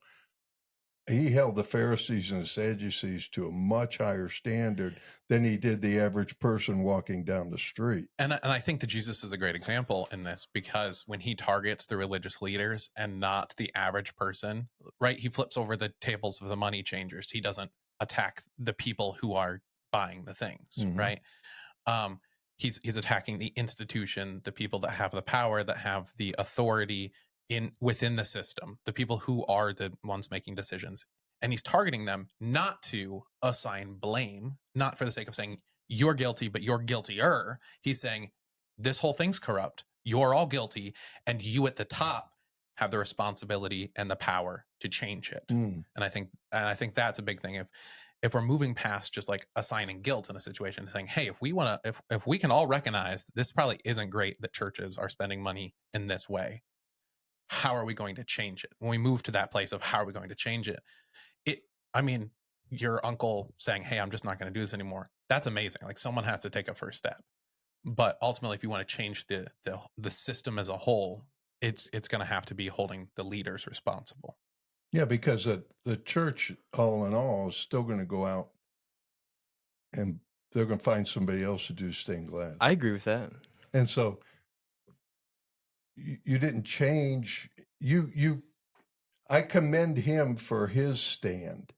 he held the Pharisees and the Sadducees to a much higher standard than he did the average person walking down the street. And I think that Jesus is a great example in this, because when he targets the religious leaders and not the average person, right? He flips over the tables of the money changers. He doesn't attack the people who are buying the things, right? He's attacking the institution, the people that have the power, that have the authority within the system, the people who are the ones making decisions. And he's targeting them not to assign blame, not for the sake of saying you're guilty, but you're guiltier. He's saying this whole thing's corrupt. You're all guilty. And you at the top have the responsibility and the power to change it. And I think that's a big thing. If we're moving past just like assigning guilt in a situation, saying, hey, if we can all recognize this probably isn't great that churches are spending money in this way, how are we going to change it? When we move to that place of how are we going to change it, your uncle saying, hey, I'm just not going to do this anymore, that's amazing. Like, someone has to take a first step. But ultimately, if you want to change the system as a whole, it's going to have to be holding the leaders responsible. Yeah, because the church, all in all, is still going to go out and they're going to find somebody else to do stained glass. I agree with that. And so you didn't change. I commend him for his stand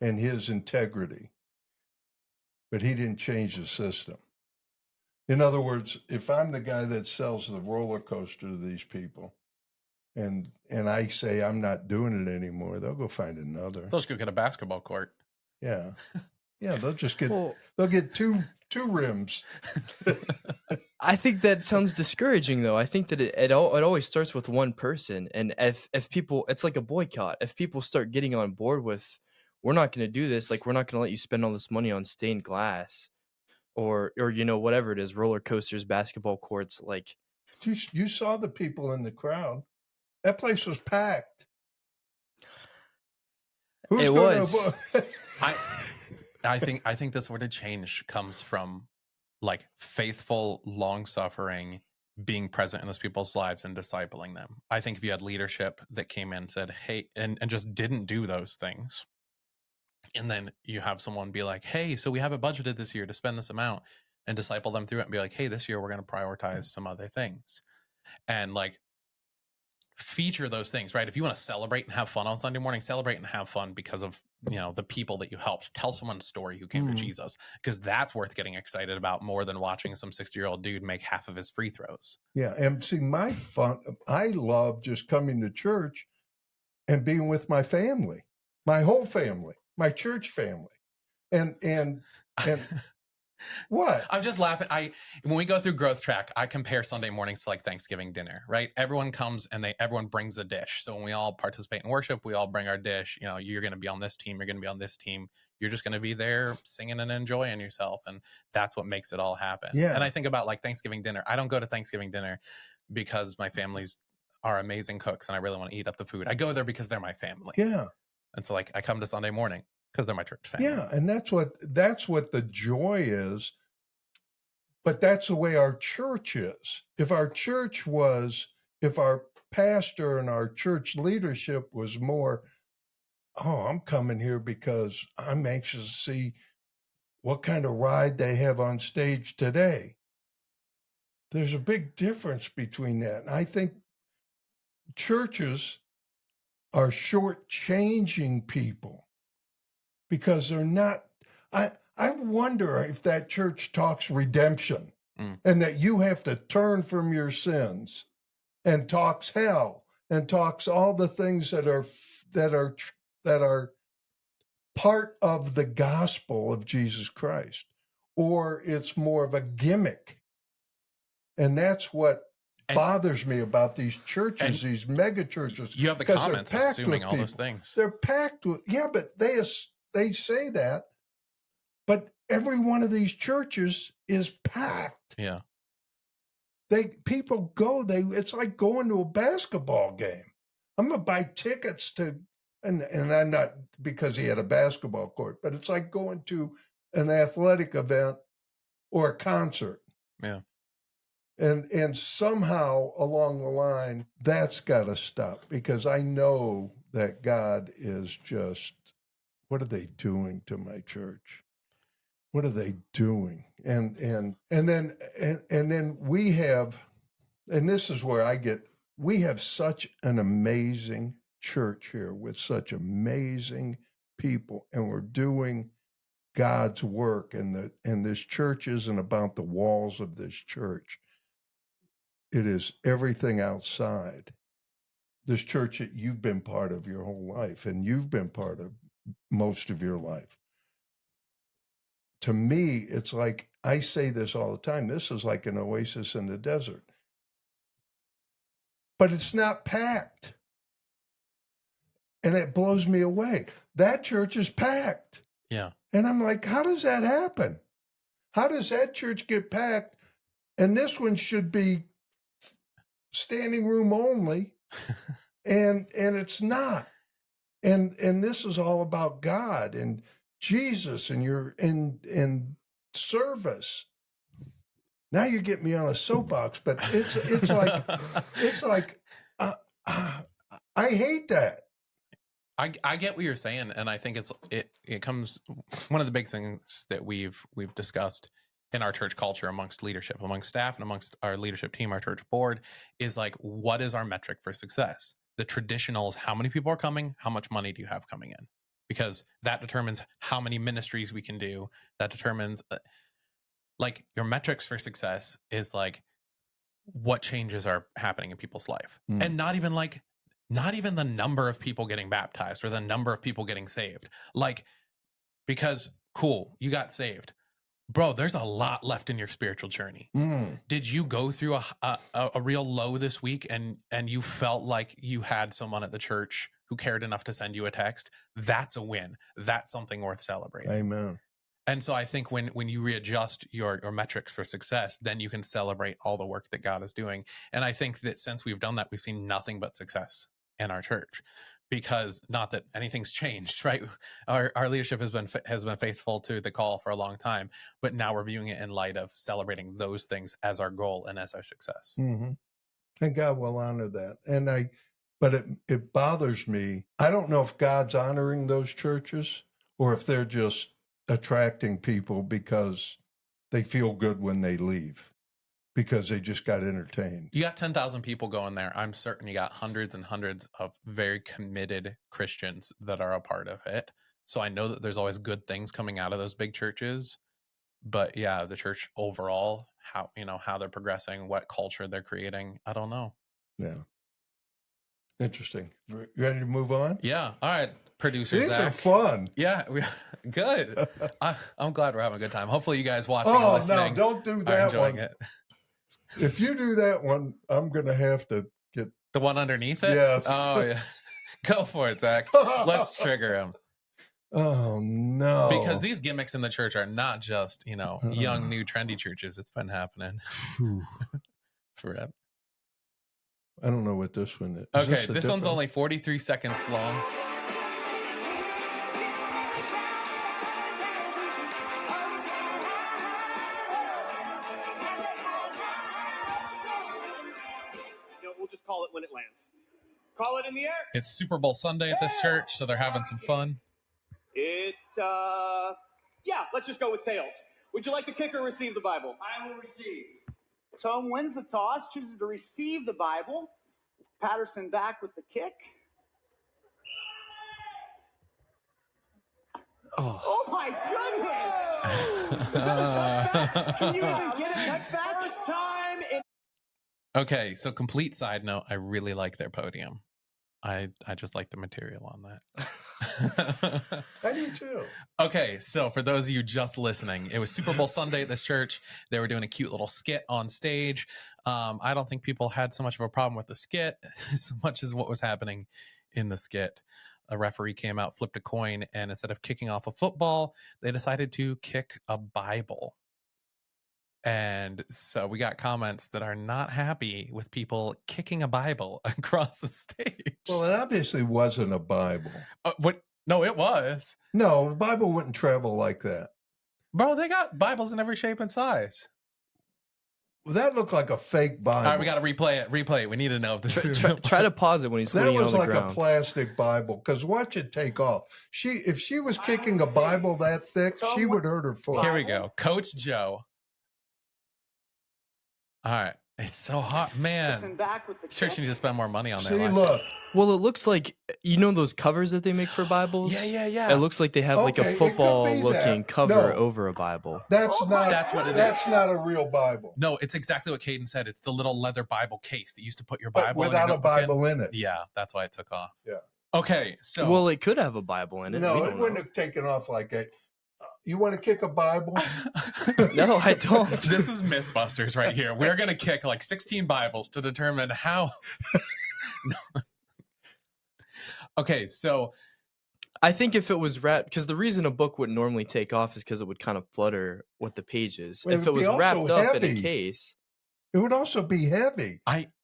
and his integrity, but he didn't change the system. In other words, if I'm the guy that sells the roller coaster to these people, and I say I'm not doing it anymore, they'll go find another. They'll just go get a basketball court. Yeah, they'll just get they'll get two rims. I think that sounds discouraging, though. I think that it always starts with one person, and if people, it's like a boycott. If people start getting on board with, we're not going to do this, like, we're not going to let you spend all this money on stained glass, or whatever it is, roller coasters, basketball courts, like. You saw the people in the crowd. That place was packed. It was. I think this sort of change comes from like faithful, long-suffering, being present in those people's lives and discipling them. I think if you had leadership that came in and said, hey, and just didn't do those things, and then you have someone be like, hey, so we have it budgeted this year to spend this amount, and disciple them through it and be like, hey, this year we're going to prioritize some other things. And like, feature those things, right? If you want to celebrate and have fun on Sunday morning, celebrate and have fun because of, the people that you helped. Tell someone a story who came to Jesus, because that's worth getting excited about more than watching some 60-year-old dude make half of his free throws. Yeah. And see, I love just coming to church and being with my family, my whole family, my church family. And what? I'm just laughing. When we go through growth track, I compare Sunday mornings to like Thanksgiving dinner, right? Everyone comes and everyone brings a dish. So when we all participate in worship, we all bring our dish. You're going to be on this team. You're going to be on this team. You're just going to be there singing and enjoying yourself. And that's what makes it all happen. Yeah. And I think about like Thanksgiving dinner. I don't go to Thanksgiving dinner because my families are amazing cooks and I really want to eat up the food. I go there because they're my family. Yeah. And so like I come to Sunday morning because they're my church family. Yeah. And that's what the joy is. But that's the way our church is. If our pastor and our church leadership was more, I'm coming here because I'm anxious to see what kind of ride they have on stage today. There's a big difference between that. And I think churches are shortchanging people because they're not. I wonder if that church talks redemption and that you have to turn from your sins, and talks hell and talks all the things that are part of the gospel of Jesus Christ, or it's more of a gimmick. And that's what bothers me about these churches, these mega churches. You have the comments assuming all those things. They're packed with, but they say that, but every one of these churches is packed. Yeah. People go, it's like going to a basketball game. I'm going to buy tickets to, and I'm not because he had a basketball court, but it's like going to an athletic event or a concert. Yeah. And somehow along the line, that's got to stop, because I know that God is just, what are they doing to my church? What are they doing? And then we have, and this is where we have such an amazing church here with such amazing people, and we're doing God's work, and this church isn't about the walls of this church. It is everything outside. This church that you've been part of your whole life, and you've been part of most of your life. To me, it's like, I say this all the time, this is like an oasis in the desert. But it's not packed. And it blows me away. That church is packed. Yeah. And I'm like, how does that happen? How does that church get packed? And this one should be standing room only. and it's not. And this is all about God and Jesus, and you're in service. Now you get me on a soapbox, but it's like I hate that. I get what you're saying, and I think it comes, one of the big things that we've discussed in our church culture amongst leadership, amongst staff, and amongst our leadership team, our church board, is like, what is our metric for success? The traditional is how many people are coming, how much money do you have coming in? Because that determines how many ministries we can do. That determines like your metrics for success is like what changes are happening in people's life. And not even the number of people getting baptized or the number of people getting saved. Like, because cool, you got saved. Bro, there's a lot left in your spiritual journey. Did you go through a real low this week and you felt like you had someone at the church who cared enough to send you a text? That's a win. That's something worth celebrating. Amen. And so I think when you readjust your metrics for success, then you can celebrate all the work that God is doing. And I think that since we've done that, we've seen nothing but success in our church, because not that anything's changed, right? Our leadership has been faithful to the call for a long time, but now we're viewing it in light of celebrating those things as our goal and as our success. Mm-hmm. And God will honor that. But it bothers me. I don't know if God's honoring those churches or if they're just attracting people because they feel good when they leave. because they just got entertained. You got 10,000 people going there. I'm certain you got hundreds and hundreds of very committed Christians that are a part of it. So I know that there's always good things coming out of those big churches. But yeah, the church overall, how they're progressing, what culture they're creating, I don't know. Yeah. Interesting. You ready to move on? Yeah. All right, producer These are Zach. fun. Yeah, good. I'm glad we're having a good time. Hopefully, you guys watching and Oh, listening no, don't do are that enjoying one. it. If you do that one, I'm going to have to get... The one underneath it? Yes. Oh, yeah. Go for it, Zach. Let's trigger him. Oh, no. Because these gimmicks in the church are not just, young, new, trendy churches. It's been happening forever. I don't know what this one is. Okay, this one's only 43 seconds long. We'll just call it when it lands. Call it in the air. It's Super Bowl Sunday at this church, so they're having some fun. Let's just go with tails. Would you like to kick or receive the Bible? I will receive. Tom wins the toss, chooses to receive the Bible. Patterson back with the kick. Oh my goodness! Is that a touchback? Can you even get a touchback? First time in... Okay, so complete side note, I really like their podium. I just like the material on that. I do too. Okay, so for those of you just listening, it was Super Bowl Sunday at this church. They were doing a cute little skit on stage. I don't think people had so much of a problem with the skit so much as what was happening in the skit. A referee came out, flipped a coin, and instead of kicking off a football, they decided to kick a Bible. And so we got comments that are not happy with people kicking a Bible across the stage. Well, it obviously wasn't a Bible. What? No, it was. No, the Bible wouldn't travel like that. Bro, they got Bibles in every shape and size. Well, that looked like a fake Bible. All right, we got to replay it. We need to know if this is Try to pause it when he's that putting it on was the like ground. a plastic Bible. Because watch it take off. If she was kicking a Bible that thick, she would hurt her foot. Here we go. Coach Joe. All right. It's so hot, man. Church needs to spend more money on their lives. Look. Well, it looks like, those covers that they make for Bibles? Yeah. It looks like they have like a football-looking cover over a Bible. That's what it is. That's not a real Bible. No, it's exactly what Caiden said. It's the little leather Bible case that used to put your Bible without a Bible in it. Yeah, that's why it took off. Yeah. Okay, so... Well, it could have a Bible in it. No, it wouldn't have taken off like that. You want to kick a Bible? No, I don't. This is Mythbusters right here. We're going to kick like 16 Bibles to determine how... Okay, so... I think if it was wrapped... Because the reason a book would normally take off is because it would kind of flutter with the pages. Well, if it was wrapped up in a case... It would also be heavy.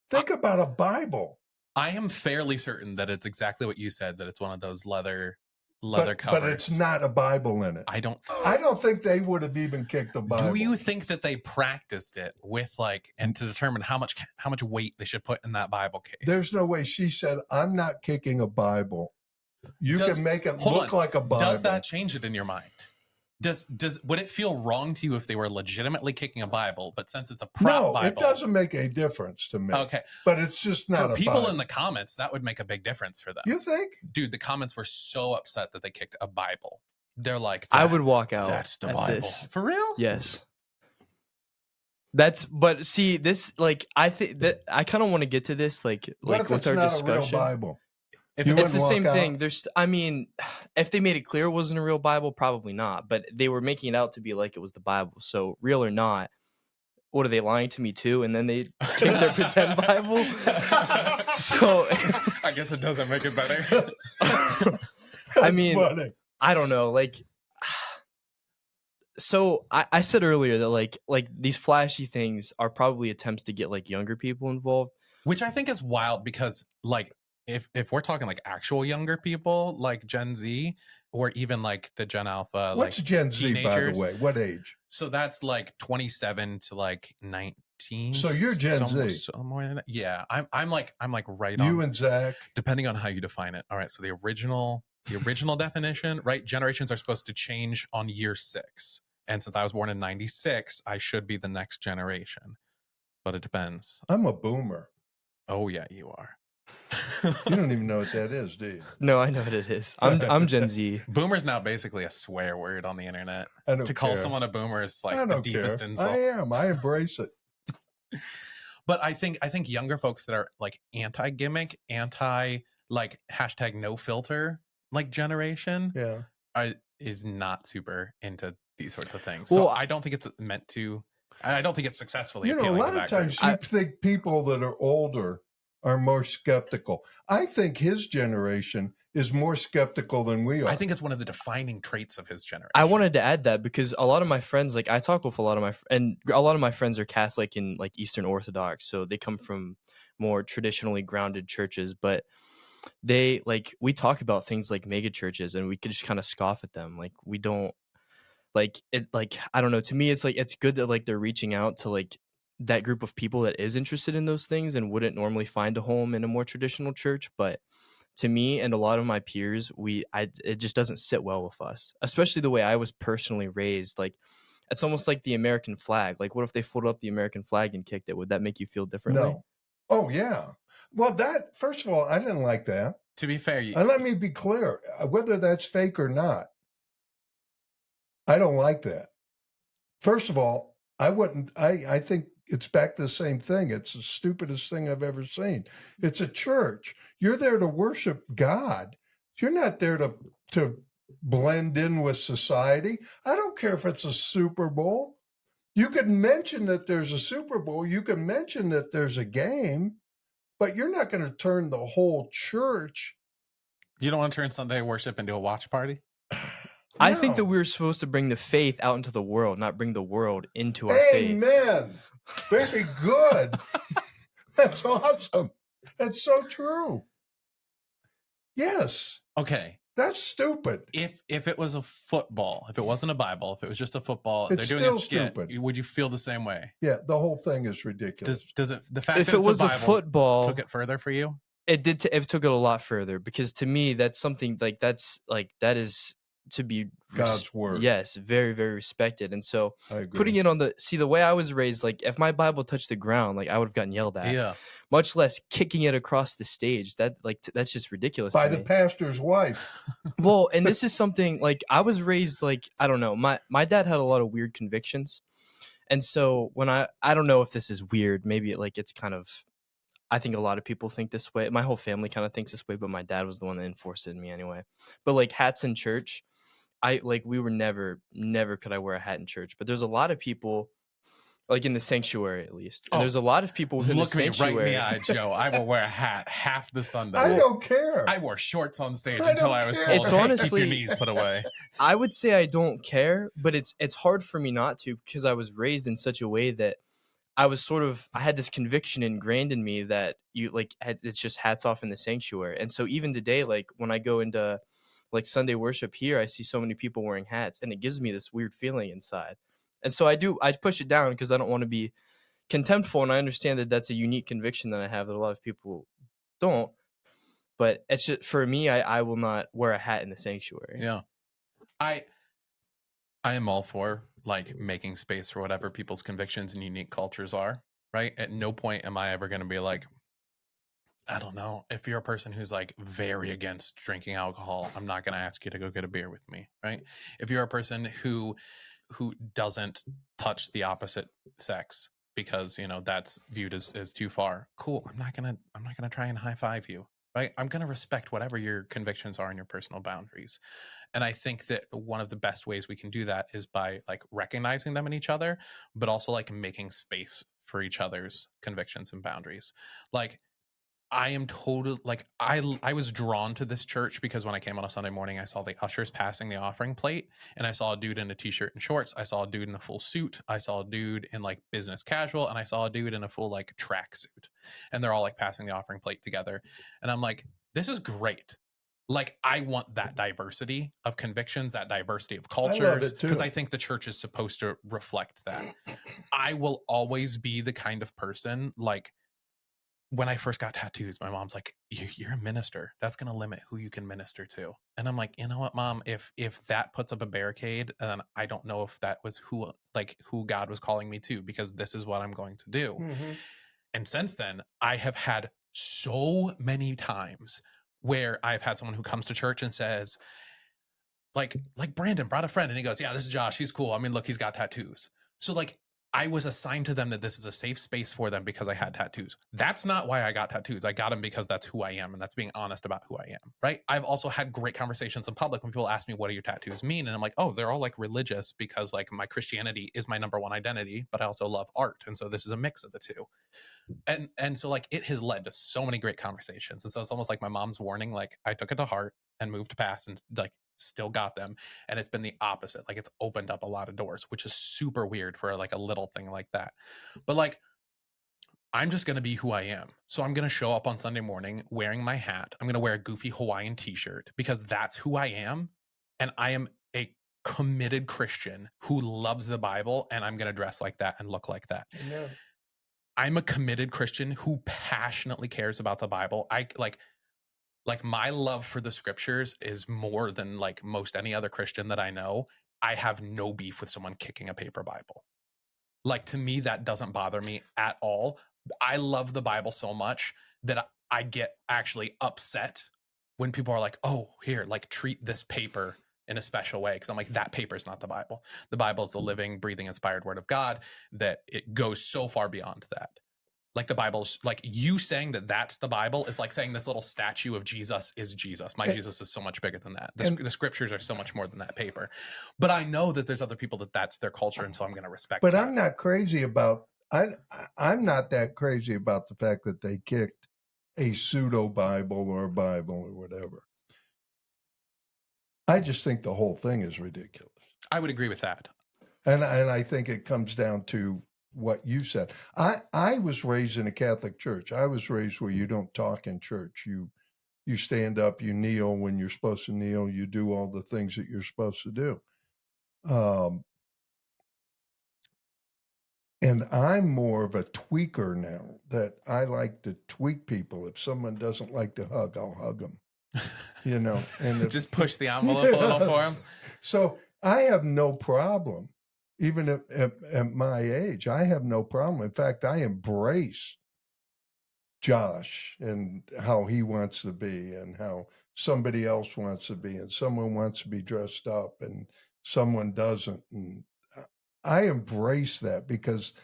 Think about a Bible. I am fairly certain that it's exactly what you said, that it's one of those leather covers. But it's not a Bible in it. I don't think they would have even kicked a Bible. Do you think that they practiced it with and to determine how much weight they should put in that Bible case? There's no way. She said, I'm not kicking a Bible. You can make it look like a Bible. Does that change it in your mind? Would it feel wrong to you if they were legitimately kicking a Bible, but since it's a prop Bible? No, it doesn't make a difference to me. Okay. But it's just not for a people Bible. in the comments, that would make a big difference for them. You think? Dude, the comments were so upset that they kicked a Bible. They're like, I would walk out. That's the at Bible. This. For real? Yes. But see, this, I think that I kind of want to get to this, what if with it's our not discussion. A real Bible? It's the same thing. If they made it clear it wasn't a real Bible, probably not. But they were making it out to be like it was the Bible. So real or not, what are they lying to me too? And then they kick their pretend Bible. So I guess it doesn't make it better. Funny. I don't know. So I said earlier that like these flashy things are probably attempts to get younger people involved, which I think is wild because if we're talking actual younger people like Gen Z or even the Gen Alpha, what's Gen Z, teenagers, by the way? What age? So that's 27 to 19. So you're Gen Z. Somewhere in that. Yeah, I'm right on. You and Zach, depending on how you define it. All right. So the original definition, right? Generations are supposed to change on year 6, and since I was born in '96, I should be the next generation. but it depends. I'm a boomer. Oh yeah, you are. You don't even know what that is, do you? No, I know what it is. I'm Gen Z. Boomer's now basically a swear word on the internet. I don't To call care. someone a boomer is I like the don't deepest care. insult. I am. I embrace it. But I think younger folks that are like anti-gimmick, anti like hashtag no filter like generation Yeah. is not super into these sorts of things. Well, So I don't think it's meant to. I don't think it's successfully You know, a appealing lot to of that times group. you think people that are older are more skeptical. I think his generation is more skeptical than we are. I think it's one of the defining traits of his generation. I wanted to add that because a lot of my friends, like I talk with a lot of and a lot of my friends are Catholic and like Eastern Orthodox, so they come from more traditionally grounded churches. But they we talk about things like megachurches, and we could just kind of scoff at them. Like we don't like it. Like I don't know. To me, it's like it's good that like they're reaching out to like that group of people that is interested in those things and wouldn't normally find a home in a more traditional church, but to me and a lot of my peers, it just doesn't sit well with us, especially the way I was personally raised. Like, it's almost like the American flag. Like, what if they folded up the American flag and kicked it? Would that make you feel differently? No. Oh, yeah. Well, that, first of all, I didn't like that. To be fair, let me be clear, whether that's fake or not, I don't like that. First of all, I think it's back to the same thing. It's the stupidest thing I've ever seen. It's a church. You're there to worship God. You're not there to blend in with society. I don't care if it's a Super Bowl. You could mention that there's a Super Bowl. You can mention that there's a game, but you're not going to turn the whole church. You don't want to turn Sunday worship into a watch party? I think that we're supposed to bring the faith out into the world, not bring the world into our faith. Amen. Very good. That's awesome. That's so true. Yes. Okay. That's stupid. If it was a football, if it wasn't a Bible, if it was just a football, It's they're doing a still skit, stupid. would you feel the same way? Yeah, the whole thing is ridiculous. Does it, the fact If that it it's was a a Bible football, took it further for you? It did. It took it a lot further because to me, that's something that is to be God's word. Yes, very, very respected. And so I agree. putting it on the way I was raised, like if my Bible touched the ground, like I would have gotten yelled at. Yeah. Much less kicking it across the stage. That's just ridiculous. By to the me. pastor's wife. Well, and this is something like I was raised like I don't know. My dad had a lot of weird convictions, and so when I don't know if this is weird. Maybe it's kind of. I think a lot of people think this way. My whole family kind of thinks this way, but my dad was the one that enforced it in me anyway. But like hats in church, we were never could I wear a hat in church. But there's a lot of people, like in the sanctuary at least. And there's a lot of people within the sanctuary. Look me right in the eye, Joe. I will wear a hat half the Sunday. I don't care. I wore shorts on stage I until don't I was care. told, It's hey, honestly- keep your knees put away. I would say I don't care, but it's hard for me not to because I was raised in such a way that I had this conviction ingrained in me that it's just hats off in the sanctuary. And so even today, like when I go into like Sunday worship here, I see so many people wearing hats and it gives me this weird feeling inside. And so I push it down because I don't want to be contemptful. And I understand that that's a unique conviction that I have that a lot of people don't. But it's just for me, I will not wear a hat in the sanctuary. Yeah. I am all for like making space for whatever people's convictions and unique cultures are, right? At no point am I ever going to be like, I don't know, if you're a person who's like very against drinking alcohol, I'm not going to ask you to go get a beer with me, right? If you're a person who doesn't touch the opposite sex because, that's viewed as too far, cool. I'm not going to try and high five you, right? I'm going to respect whatever your convictions are and your personal boundaries. And I think that one of the best ways we can do that is by like recognizing them in each other, but also like making space for each other's convictions and boundaries. Like I am totally like, I was drawn to this church because when I came on a Sunday morning, I saw the ushers passing the offering plate and I saw a dude in a t-shirt and shorts. I saw a dude in a full suit. I saw a dude in like business casual and I saw a dude in a full like track suit, and they're all like passing the offering plate together. And I'm like, this is great. Like, I want that diversity of convictions, that diversity of cultures, because I think the church is supposed to reflect that. I will always be the kind of person, like, when I first got tattoos, my mom's like, you're a minister. That's going to limit who you can minister to. And I'm like, you know what, Mom, if that puts up a barricade, then I don't know if that was who God was calling me to, because this is what I'm going to do. Mhm. And since then, I have had so many times where I've had someone who comes to church and says, like Brandon brought a friend and he goes, yeah, this is Josh. He's cool. I mean, look, he's got tattoos. So like, I was assigned to them that this is a safe space for them because I had tattoos. That's not why I got tattoos. I got them because that's who I am. And that's being honest about who I am. Right. I've also had great conversations in public when people ask me, what do your tattoos mean? And I'm like, oh, they're all like religious, because like my Christianity is my number one identity, but I also love art. And so this is a mix of the two. And so like, it has led to so many great conversations. And so it's almost like my mom's warning, like I took it to heart and moved past and like still got them. And it's been the opposite. Like, it's opened up a lot of doors, which is super weird for like a little thing like that. But like, I'm just going to be who I am. So I'm going to show up on Sunday morning wearing my hat. I'm going to wear a goofy Hawaiian t-shirt because that's who I am. And I am a committed Christian who loves the Bible, and I'm going to dress like that and look like that. Amen. I'm a committed Christian who passionately cares about the Bible. I like my love for the scriptures is more than like most any other Christian that I know. I have no beef with someone kicking a paper Bible. Like, to me, that doesn't bother me at all. I love the Bible so much that I get actually upset when people are like, oh, here, like treat this paper in a special way. Cause I'm like, that paper is not the Bible. The Bible is the living, breathing, inspired word of God, that it goes so far beyond that. Like, the Bible's like, you saying that that's the Bible is like saying this little statue of Jesus is Jesus. My Jesus is so much bigger than that. The scriptures are so much more than that paper. But I know that there's other people that that's their culture. And so I'm going to respect But that. I'm not crazy about, I'm not that crazy about the fact that they kicked a pseudo Bible or a Bible or whatever. I just think the whole thing is ridiculous. I would agree with that. And I think it comes down to what you said. I was raised in a Catholic church. I was raised where you don't talk in church. You stand up, you kneel when you're supposed to kneel, you do all the things that you're supposed to do. And I'm more of a tweaker now, that I like to tweak people. If someone doesn't like to hug, I'll hug them. You know, and Just push the envelope a little for him. So I have no problem. Even at my age, I have no problem. In fact, I embrace Josh and how he wants to be and how somebody else wants to be, and someone wants to be dressed up and someone doesn't. And I embrace that because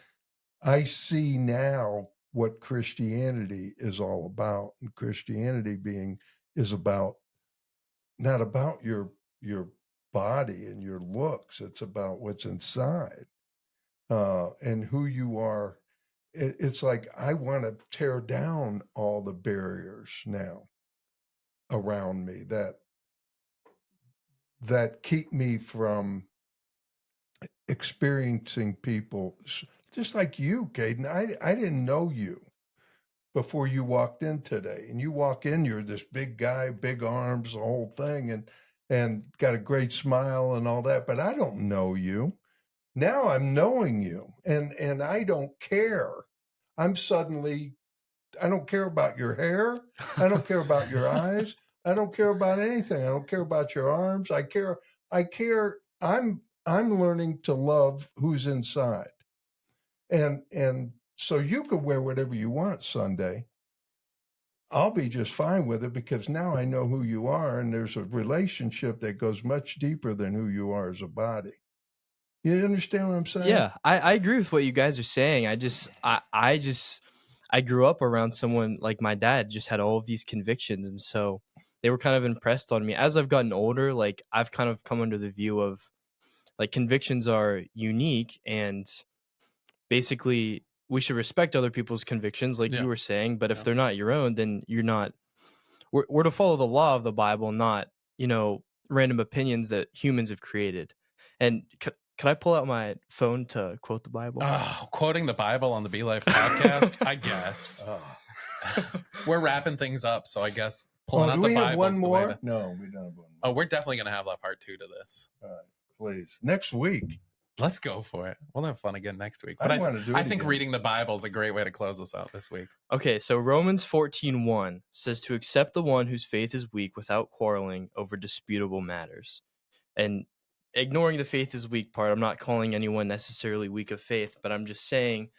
I see now what Christianity is all about. And Christianity is about, not about your body and your looks. It's about what's inside and who you are. It's like, I want to tear down all the barriers now around me that keep me from experiencing people just like you, Caiden. I didn't know you before you walked in today, and you walk in, you're this big guy, big arms, the whole thing, and got a great smile and all that, but I don't know you. Now I'm knowing you, and I don't care. I don't care about your hair. I don't care about your eyes. I don't care about anything. I don't care about your arms. I care. I'm learning to love who's inside. And so you could wear whatever you want Sunday. I'll be just fine with it because now I know who you are, and there's a relationship that goes much deeper than who you are as a body. You understand what I'm saying? Yeah, I agree with what you guys are saying. I grew up around someone like my dad, just had all of these convictions, and so they were kind of impressed on me. As I've gotten older, like I've kind of come under the view of like convictions are unique, and basically we should respect other people's convictions, like you were saying. But if they're not your own, then you're not. We're to follow the law of the Bible, not random opinions that humans have created. And can I pull out my phone to quote the Bible? Oh, quoting the Bible on the Be Life podcast, I guess. We're wrapping things up, so I guess pulling out the Bible. Do we have one more? No, we don't have one more. Oh, we're definitely going to have a part 2 to this. All right, please. Next week. Let's go for it. We'll have fun again next week. I But wanna do I it think again. reading the Bible is a great way to close us out this week. Okay, so Romans 14:1 says to accept the one whose faith is weak without quarreling over disputable matters. And ignoring the faith is weak part, I'm not calling anyone necessarily weak of faith, but I'm just saying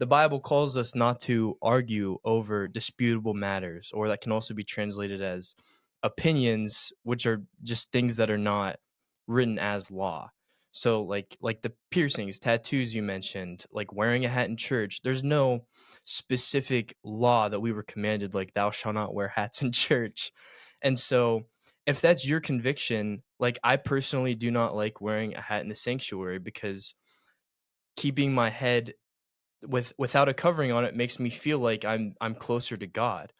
the Bible calls us not to argue over disputable matters, or that can also be translated as opinions, which are just things that are not written as law. So like the piercings, tattoos you mentioned, like wearing a hat in church, there's no specific law that we were commanded, like thou shalt not wear hats in church. And so if that's your conviction, like I personally do not like wearing a hat in the sanctuary because keeping my head without a covering on it makes me feel like I'm closer to God.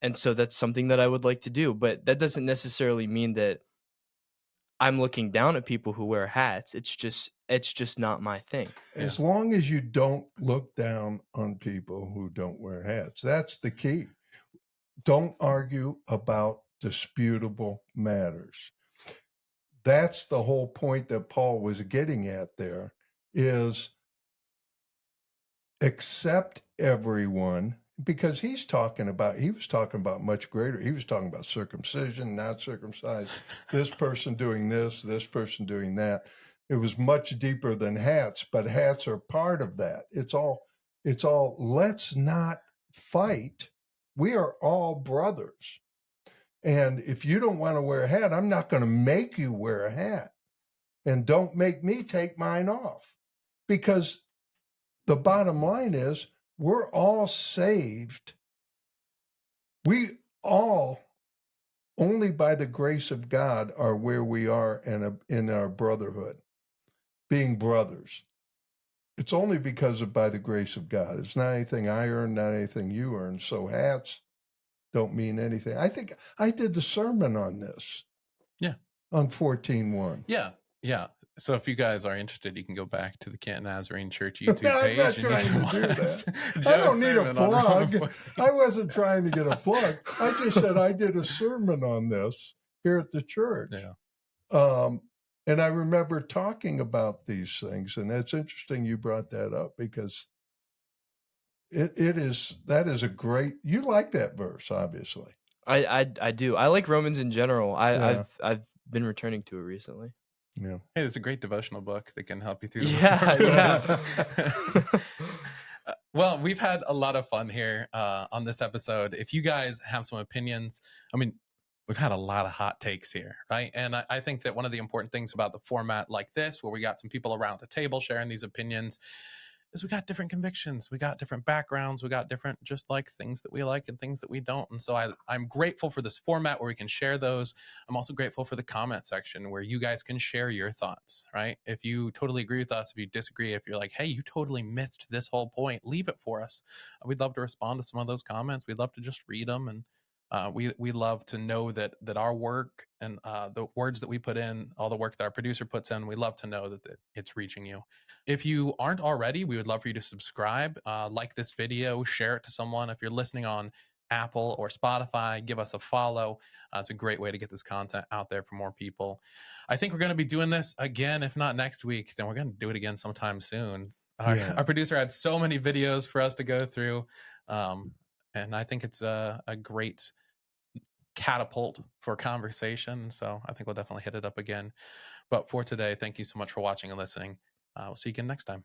And so that's something that I would like to do, but that doesn't necessarily mean that I'm looking down at people who wear hats. It's just not my thing. As long as you don't look down on people who don't wear hats, that's the key. Don't argue about disputable matters. That's the whole point that Paul was getting at there, is accept everyone, because he was talking about much greater. He was talking about circumcision, not circumcised, this person doing this person doing that. It was much deeper than hats, but hats are part of that. It's all, let's not fight. We are all brothers. And if you don't want to wear a hat, I'm not going to make you wear a hat. And don't make me take mine off. Because the bottom line is, we're all saved. We all, only by the grace of God, are where we are in our brotherhood, being brothers. It's only because of by the grace of God. It's not anything I earned, not anything you earned. So hats don't mean anything. I think I did the sermon on this. Yeah. On 14:1. Yeah. Yeah. So if you guys are interested, you can go back to the Canton Nazarene Church YouTube I'm not page. trying and you to can do watch that. I Joe's don't need a sermon on Romans plug. 14. I wasn't trying to get a plug. I just said I did a sermon on this here at the church. Yeah. And I remember talking about these things, and it's interesting you brought that up, because that is a great, you like that verse, obviously. I do. I like Romans in general. Yeah. I've been returning to it recently. Yeah. Hey, it's a great devotional book that can help you through the Yeah, yeah. Well, we've had a lot of fun here on this episode. If you guys have some opinions, I mean, we've had a lot of hot takes here, right? And I think that one of the important things about the format like this, where we got some people around a table sharing these opinions, is we got different convictions, we got different backgrounds, we got different just like things that we like and things that we don't. And so I'm grateful for this format where we can share those. I'm also grateful for the comment section where you guys can share your thoughts, right? If you totally agree with us, if you disagree, if you're like, hey, you totally missed this whole point, leave it for us. We'd love to respond to some of those comments. We'd love to just read them. And we love to know that our work and the words that we put in, all the work that our producer puts in, we love to know that it's reaching you. If you aren't already, we would love for you to subscribe, like this video, share it to someone. If you're listening on Apple or Spotify, give us a follow. It's a great way to get this content out there for more people. I think we're going to be doing this again, if not next week, then we're going to do it again sometime soon. Our producer had so many videos for us to go through. And I think it's a great catapult for conversation. So I think we'll definitely hit it up again. But for today, thank you so much for watching and listening. We'll see you again next time.